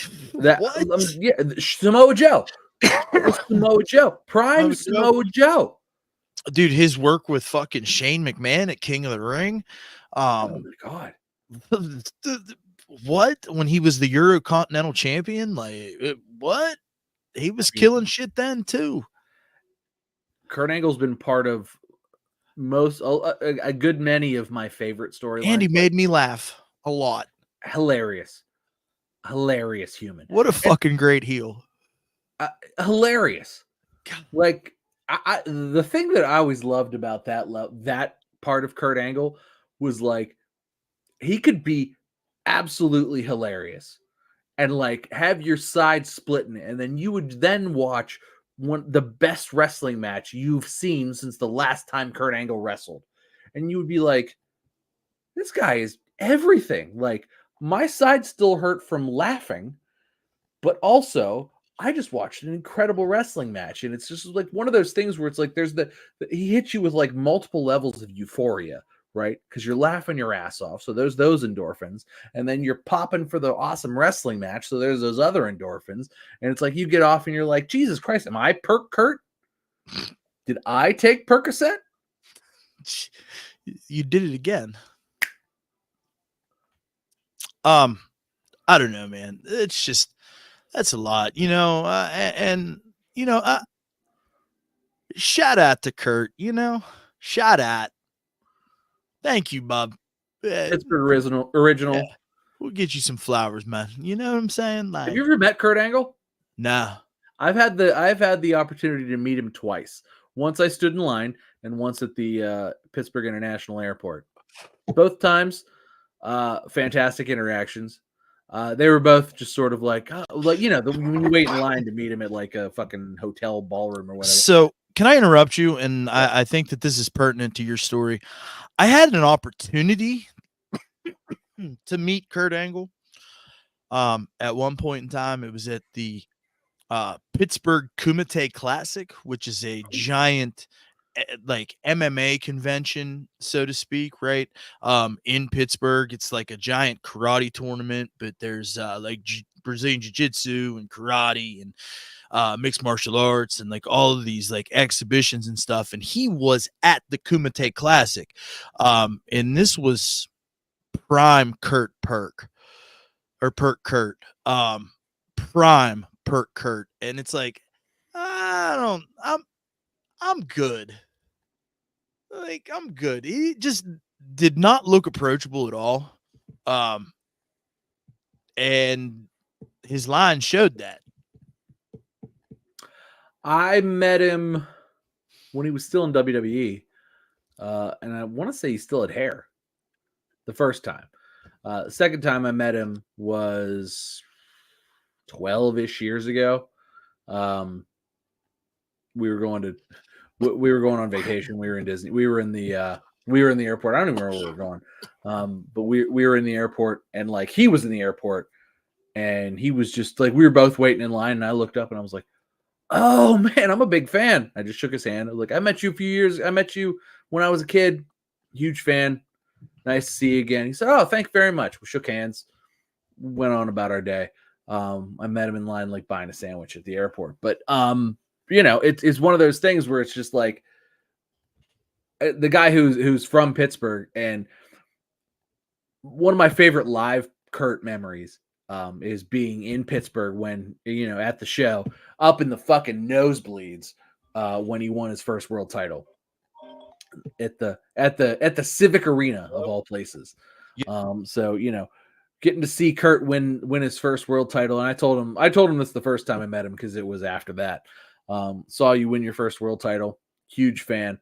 that. what? Samoa Joe, Samoa Joe, prime Samoa Joe. Dude, his work with fucking Shane McMahon at King of the Ring. Oh my god. What? When he was the Eurocontinental champion? Like what? He was killing shit then too. Kurt Angle's been part of most a good many of my favorite storylines. And he made me laugh a lot. Hilarious human. What a fucking great heel. Hilarious. Like the thing that I always loved about that part of Kurt Angle was like he could be absolutely hilarious and like have your side splitting, and then you would then watch the best wrestling match you've seen since the last time Kurt Angle wrestled, and you would be like, this guy is everything. Like my side still hurt from laughing, but also I just watched an incredible wrestling match, and it's just like one of those things where it's like there's he hits you with like multiple levels of euphoria, right? Because you're laughing your ass off, so there's those endorphins, and then you're popping for the awesome wrestling match, so there's those other endorphins, and it's like you get off and you're like, Jesus Christ, am I Kurt? Did I take Percocet? You did it again. I don't know, man. It's just that's a lot, and shout out to Kurt, shout out. Thank you, Bob. Pittsburgh original. Yeah. We'll get you some flowers, man. You know what I'm saying? Like, have you ever met Kurt Angle? No. I've had the opportunity to meet him twice. Once I stood in line, and once at the Pittsburgh International Airport. Both times, fantastic interactions. They were both just sort of like when you wait in line to meet him at like a fucking hotel ballroom or whatever. So can I interrupt you? And I think that this is pertinent to your story. I had an opportunity to meet Kurt Angle. At one point in time, it was at the Pittsburgh Kumite Classic, which is a giant like MMA convention, so to speak, right? In Pittsburgh, it's like a giant karate tournament, but there's like Brazilian Jiu-Jitsu and karate and mixed martial arts and like all of these like exhibitions and stuff. And he was at the Kumite Classic. And this was prime Kurt. Prime Perk Kurt. And it's like, I'm good. Like, I'm good. He just did not look approachable at all. And his line showed that. I met him when he was still in WWE. And I want to say he still had hair the first time. The second time I met him was 12-ish years ago. We were going on vacation. We were in Disney. We were in the airport. I don't even remember where we were going. But we were in the airport, and like he was in the airport, and he was just like, we were both waiting in line, and I looked up and I was like, oh man, I'm a big fan. I just shook his hand. I was like, I met you when I was a kid. Huge fan. Nice to see you again. He said, oh, thank you very much. We shook hands, went on about our day. I met him in line, like buying a sandwich at the airport. But it's one of those things where it's just like the guy who's from Pittsburgh, and one of my favorite live Kurt memories is being in Pittsburgh when at the show up in the fucking nosebleeds when he won his first world title at the Civic Arena of all places. So getting to see Kurt win his first world title, and I told him this the first time I met him because it was after that. Saw you win your first world title. Huge fan.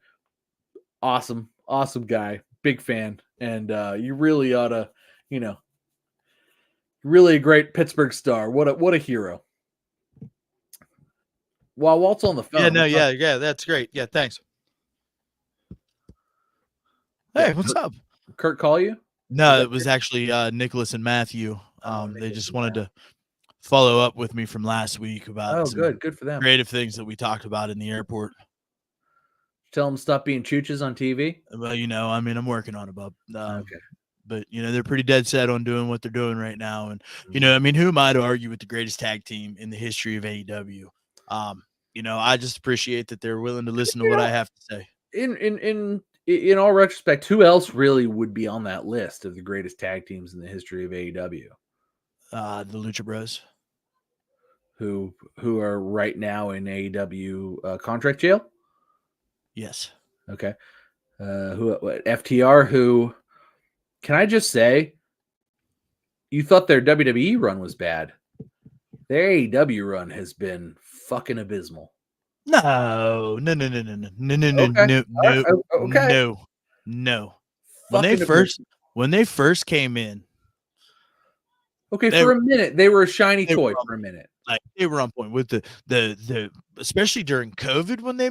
Awesome guy. Big fan. And you really ought to, really a great Pittsburgh star. What a hero. While Walt's on the phone. Yeah, that's great. Yeah, thanks. Hey, what's up? Kurt call you? No, it was actually Nicholas and Matthew. Oh, They Nicholas just and wanted to follow up with me from last week about Oh, some good for them. creative things that we talked about in the airport. Tell them stop being chooches on TV. Well, I mean, I'm working on it, Bub. Okay. But they're pretty dead set on doing what they're doing right now, and Mm-hmm. I mean, who am I to argue with the greatest tag team in the history of AEW? I just appreciate that they're willing to listen to what I have to say. In all retrospect, who else really would be on that list of the greatest tag teams in the history of AEW? The Lucha Bros. Who are right now in AEW contract jail? Yes. Okay. FTR? Who? Can I just say, you thought their WWE run was bad? Their AEW run has been fucking abysmal. No. Okay. No. Fucking When they first came in, okay, for a minute they were a shiny toy for a minute. Like they were on point with the especially during COVID when they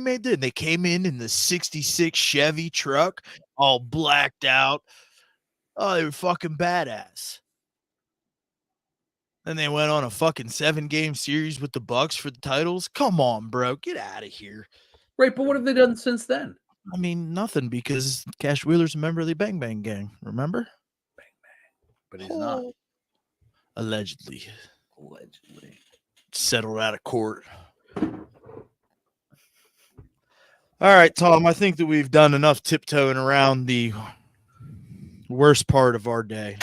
came in the 66 Chevy truck, all blacked out. Oh, they were fucking badass. Then they went on a fucking 7-game series with the Bucks for the titles. Come on, bro, get out of here. Right, but what have they done since then? I mean, nothing, because Cash Wheeler's a member of the Bang Bang Gang. Remember? Bang Bang, but he's not. Allegedly. Settled out of court. All right, Tom, I think that we've done enough tiptoeing around the worst part of our day.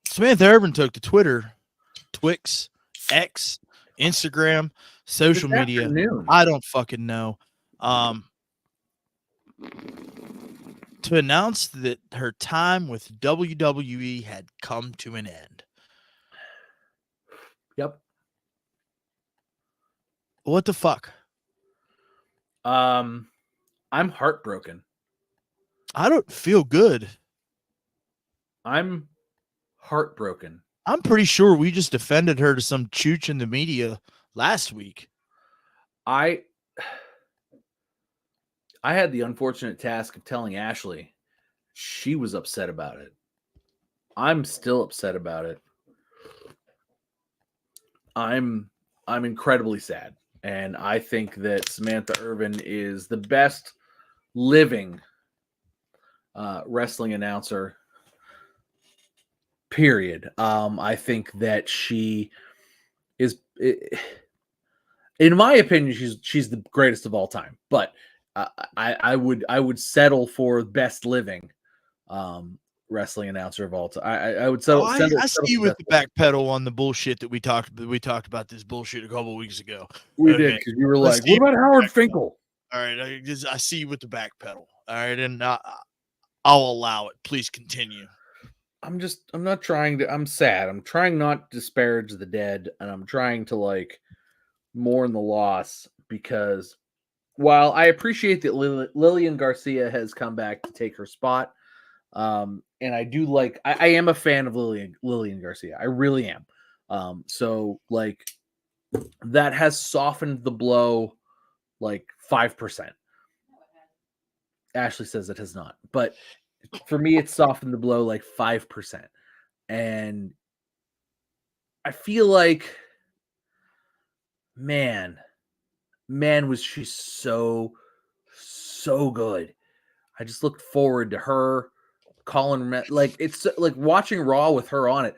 Samantha Irvin took to Twitter, Twix, X, Instagram, social media. I don't fucking know. To announce that her time with WWE had come to an end. Yep. What the fuck? I'm heartbroken. I don't feel good. I'm heartbroken. I'm pretty sure we just defended her to some chooch in the media last week. I had the unfortunate task of telling Ashley. She was upset about it. I'm still upset about it. I'm incredibly sad. And I think that Samantha Irvin is the best living wrestling announcer, period. I think that she is, in my opinion, she's the greatest of all time. But I would settle for best living wrestling announcer of all time. I would settle. I see you with the back pedal on the bullshit that we talked about this bullshit a couple of weeks ago. We did, because you were like, "What about Howard Finkel?" All right, I see you with the back pedal. All right, and I'll allow it. Please continue. I'm not trying to. I'm sad. I'm trying not to disparage the dead, and I'm trying to mourn the loss, because while I appreciate that Lillian Garcia has come back to take her spot, and I do I am a fan of Lillian Garcia. I really am. So that has softened the blow 5%. Ashley says it has not, but for me, it's softened the blow 5%. And I feel like, man, was she so good. I just looked forward to her calling, it's like watching Raw with her on it.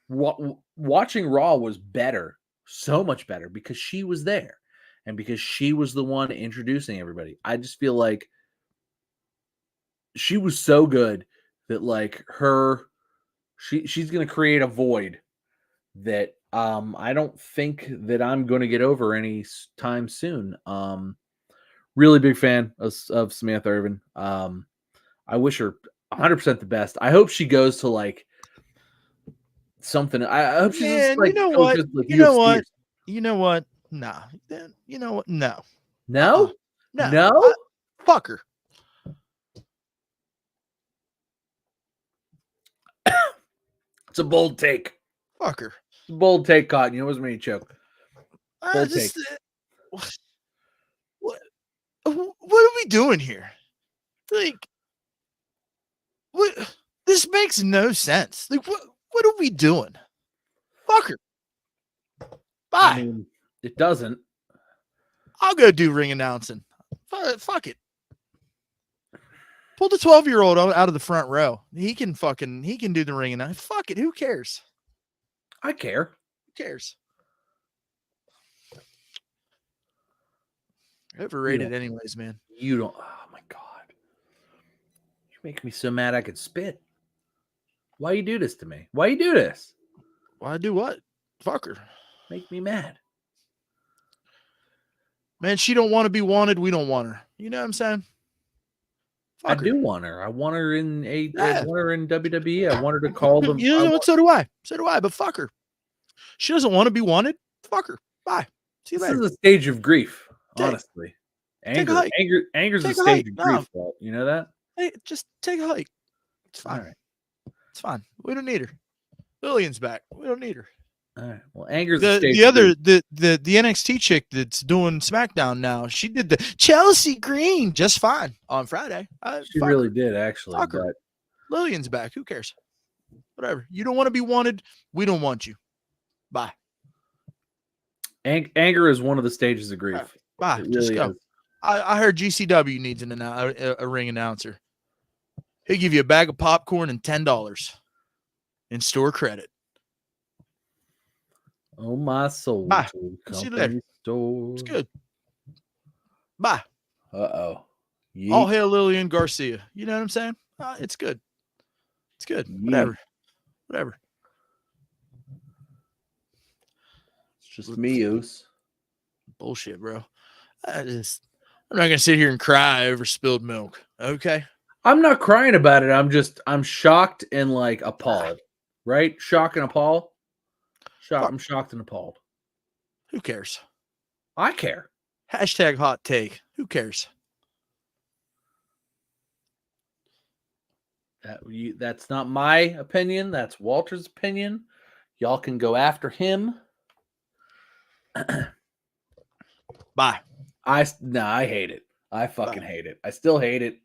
Watching Raw was better, so much better, because she was there and because she was the one introducing everybody. I just feel like she was so good that she's going to create a void that I don't think that I'm going to get over any time soon. Really big fan of Samantha Irvin. I wish her 100% the best. I hope she goes to something. I hope she's just you know what? You know what? You know what? Nah. You know what? No. No? No. Fuck her. It's a bold take. Fuck her. It's a bold take, Cotton. You know, it was me, choke. Bold take. What? what are we doing here? Like, what? This makes no sense. Like, what are we doing? Fuck her. Bye. I mean, it doesn't. I'll go do ring announcing. Fuck it. Pull the 12-year-old out of the front row. He can do the ring announcing. Fuck it. Who cares? I care. Who cares? Overrated, anyways, man. You don't. Oh my god, you make me so mad I could spit. Why you do this to me? Why you do this? Why do what? Fuck her. Make me mad. Man, she don't want to be wanted. We don't want her. You know what I'm saying? I do want her. I want her in I want her in WWE. I want her to call them. You know what? So do I. So do I. But fuck her. She doesn't want to be wanted. Fuck her. Bye. See you later. This is a stage of grief. Honestly, anger's a stage of grief. Walt. You know that? Hey, just take a hike. It's fine. All right. It's fine. We don't need her. Lillian's back. We don't need her. All right. Well, anger's the NXT chick that's doing SmackDown now. She did the Chelsea Green just fine on Friday. She really did, actually. But Lillian's back. Who cares? Whatever. You don't want to be wanted. We don't want you. Bye. Anger is one of the stages of grief. Bye. Really Just go. I heard GCW needs a ring announcer. He'll give you a bag of popcorn and $10 in store credit. Oh, my soul. Bye. See you later. Store. It's good. Bye. Uh-oh. All hail Lillian Garcia. You know what I'm saying? It's good. It's good. Whatever. Whatever. It's just me-use. Bullshit, bro. I'm not going to sit here and cry over spilled milk. Okay? I'm not crying about it. I'm shocked and like appalled. Right? Shock and appalled. I'm shocked and appalled. Who cares? I care. Hashtag hot take. Who cares? That's not my opinion. That's Walter's opinion. Y'all can go after him. Bye. I hate it. I fucking hate it. I still hate it.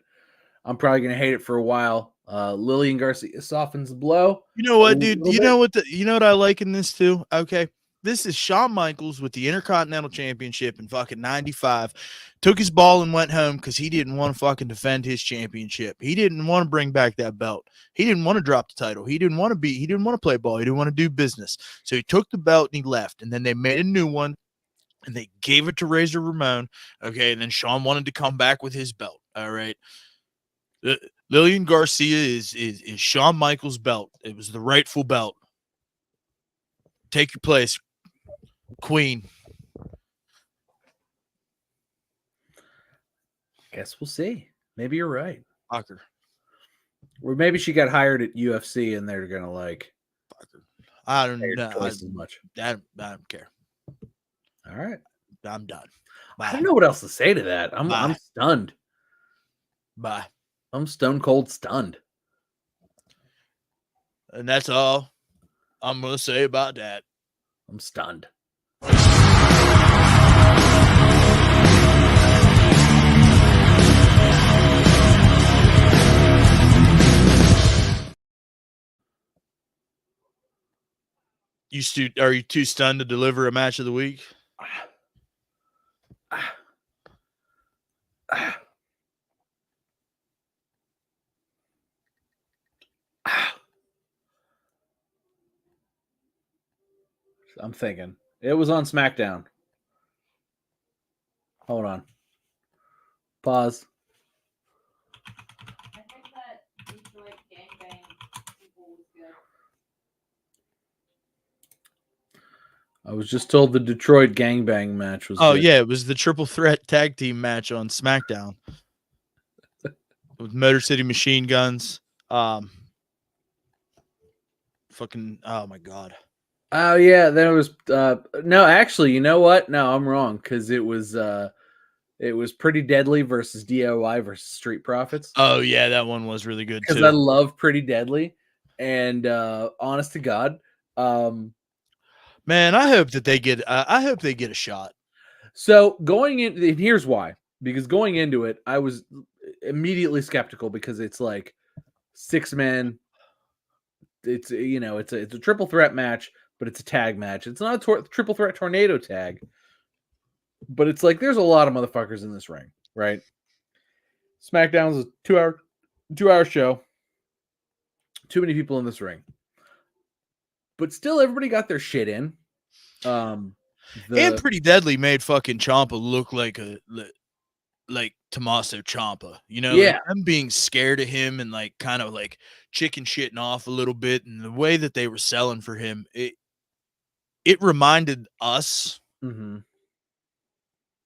I'm probably gonna hate it for a while. Lillian Garcia softens the blow. You know what, dude? You know what I like in this too? Okay. This is Shawn Michaels with the Intercontinental Championship in fucking 95. Took his ball and went home because he didn't want to fucking defend his championship. He didn't want to bring back that belt. He didn't want to drop the title. He didn't want to play ball. He didn't want to do business. So he took the belt and he left. And then they made a new one and they gave it to Razor Ramon. Okay. And then Shawn wanted to come back with his belt. All right. Lillian Garcia is Shawn Michaels' belt. It was the rightful belt. Take your place, Queen. Guess we'll see. Maybe you're right. Fucker. Or maybe she got hired at UFC and they're gonna like. Fucker. I don't know. Twice as much. I don't care. All right. I'm done. Bye. I don't know what else to say to that. I'm stunned. Bye. I'm stone cold stunned. And that's all I'm going to say about that. I'm stunned. Are you too stunned to deliver a match of the week? I'm thinking. It was on SmackDown. Hold on. Pause. I think that Detroit gangbang people was good. I was just told the Detroit gangbang match was good. Yeah, it was the triple threat tag team match on SmackDown. With Motor City Machine Guns. Fucking, oh my God. Oh yeah, there was no, actually, you know what? No, I'm wrong because it was Pretty Deadly versus DIY versus Street Profits. Oh yeah, that one was really good too. Because I love Pretty Deadly, and honest to God, man, I hope that they get. I hope they get a shot. So going in, and here's why. because going into it, I was immediately skeptical because it's like 6 men. It's it's a triple threat match, but it's a tag match. It's not a triple threat tornado tag, but it's like there's a lot of motherfuckers in this ring, right? SmackDown's a 2-hour show. Too many people in this ring, but still everybody got their shit in. And Pretty Deadly made fucking Ciampa look like Tommaso Ciampa, like them being scared of him and like kind of like chicken shitting off a little bit, and the way that they were selling for him, it reminded us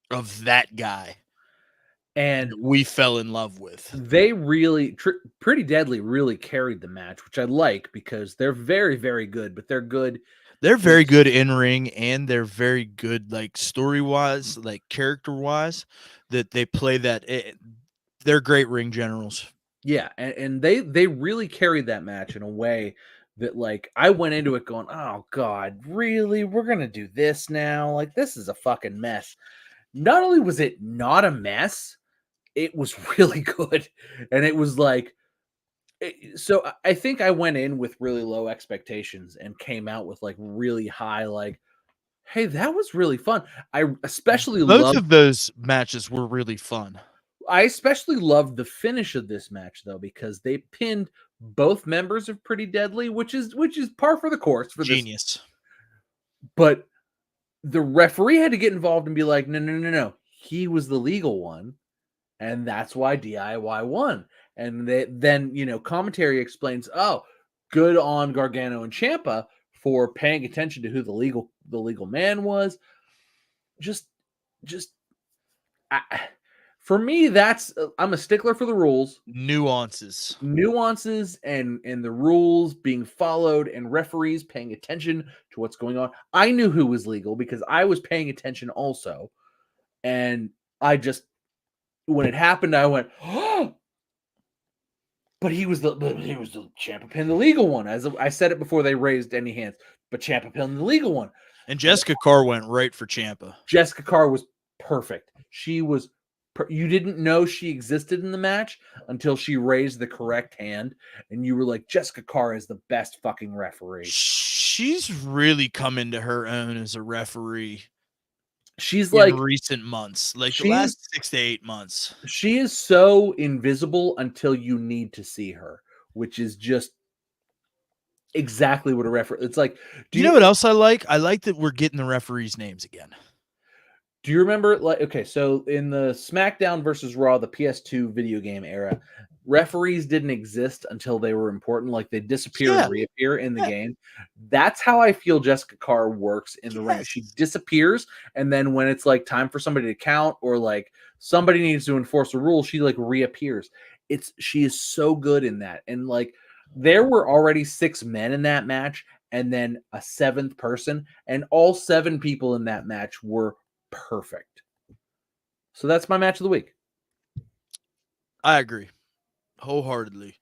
of that guy, and we fell in love with. They really, Pretty Deadly really carried the match, which I like because they're very, very good, but they're good. They're very good in ring, and they're very good like story wise, like character wise. That they play that. They're great ring generals. Yeah, and they really carried that match in a way that like I went into it going, oh God, really? We're gonna do this now? Like this is a fucking mess. Not only was it not a mess, it was really good, and it was like. So I think I went in with really low expectations and came out with like really high, like, hey, that was really fun. I especially both of those matches were really fun. I especially loved the finish of this match though, because they pinned both members of Pretty Deadly, which is par for the course for Genius. This. But the referee had to get involved and be like, no. He was the legal one, and that's why DIY won. And then commentary explains, oh, good on Gargano and Ciampa for paying attention to who the legal man was. For me, that's I'm a stickler for the rules, nuances, and the rules being followed, and referees paying attention to what's going on. I knew who was legal because I was paying attention also, and when it happened, I went, oh. But he was the Ciampa pinned the legal one. As I said it before they raised any hands, but Ciampa pinned the legal one. And Jessica Carr went right for Ciampa. Jessica Carr was perfect. She was. You didn't know she existed in the match until she raised the correct hand, and you were like, Jessica Carr is the best fucking referee. She's really come into her own as a referee. She's like recent months, like the last 6 to 8 months. She is so invisible until you need to see her, which is just exactly what a referee. It's like, do you know what else I like? I like that we're getting the referees' names again. Do you remember, like, okay, so in the SmackDown versus Raw, the PS2 video game era, referees didn't exist until they were important. Like, they disappear and reappear in the game. That's how I feel Jessica Carr works in the ring. She disappears, and then when it's, like, time for somebody to count or, like, somebody needs to enforce a rule, she, like, reappears. She is so good in that. And, like, there were already 6 men in that match, and then a 7th person, and all 7 people in that match were perfect. So that's my match of the week. I agree wholeheartedly.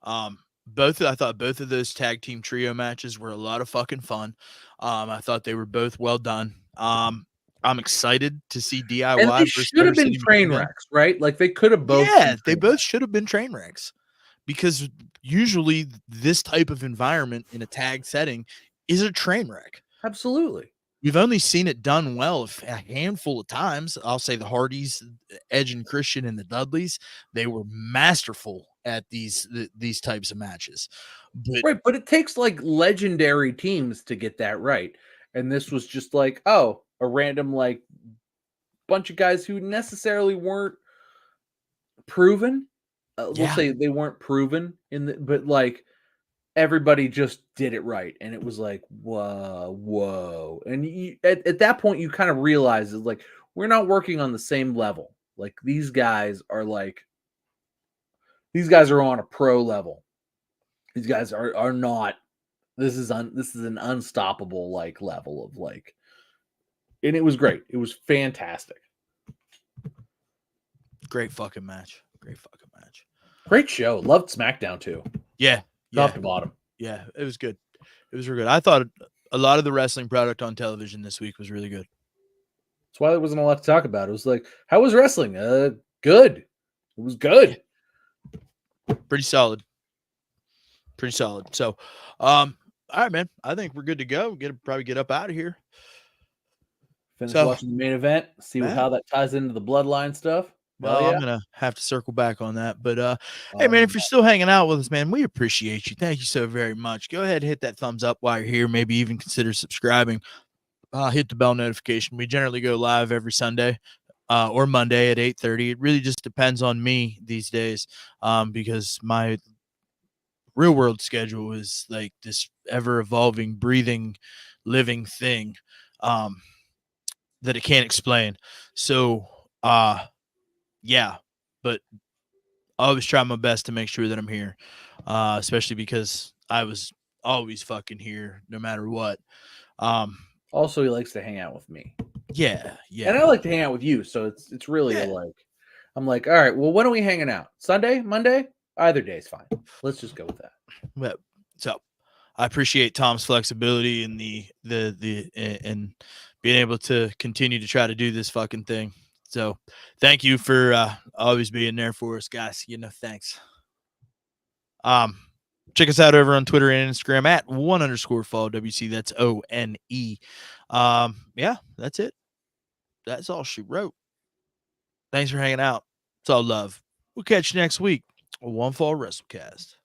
I thought both of those tag team trio matches were a lot of fucking fun. I thought they were both well done. I'm excited to see DIY. And they should have been train wrecks, right? Like they could have both. Yeah, they both should have been train wrecks, because usually this type of environment in a tag setting is a train wreck. Absolutely. We've only seen it done well a handful of times. I'll say the Hardys, Edge and Christian, and the Dudleys, they were masterful at these types of matches. But it takes like legendary teams to get that right. And this was just like, a random like bunch of guys who necessarily weren't proven. We'll say they weren't proven but like everybody just did it right, and it was like whoa. And at that point, you kind of realize it's like we're not working on the same level. Like these guys are on a pro level. These guys are not. This is an unstoppable like level of like, and it was great. It was fantastic. Great fucking match. Great show. Loved SmackDown too. Yeah. Top to bottom. Yeah, it was good. It was real good. I thought a lot of the wrestling product on television this week was really good. That's why there wasn't a lot to talk about. It was like, how was wrestling? Good. It was good. Pretty solid. Pretty solid. So, all right, man. I think we're good to go. Probably get up out of here. Finish So- watching the main event. See Yeah. how that ties into the bloodline stuff. Well, Hell I'm gonna have to circle back on that. But hey, yeah. man, if you're still hanging out with us, man, we appreciate you. Thank you so very much. Go ahead and hit that thumbs up while you're here. Maybe even consider subscribing. Hit the bell notification. We generally go live every Sunday or Monday at 8:30. It really just depends on me these days because my real world schedule is like this ever evolving, breathing, living thing that it can't explain. So, yeah, but I always try my best to make sure that I'm here, especially because I was always fucking here no matter what. Also, he likes to hang out with me. Yeah. And I like to hang out with you. So it's really Yeah. I'm like, all right, well, when are we hanging out? Sunday, Monday? Either day is fine. Let's just go with that. Well, so I appreciate Tom's flexibility and and being able to continue to try to do this fucking thing. So thank you for always being there for us, guys. Thanks. Check us out over on Twitter and Instagram at @1_FallWC. That's ONE. Yeah, that's it. That's all she wrote. Thanks for hanging out. It's all love. We'll catch you next week on One Fall WrestleCast.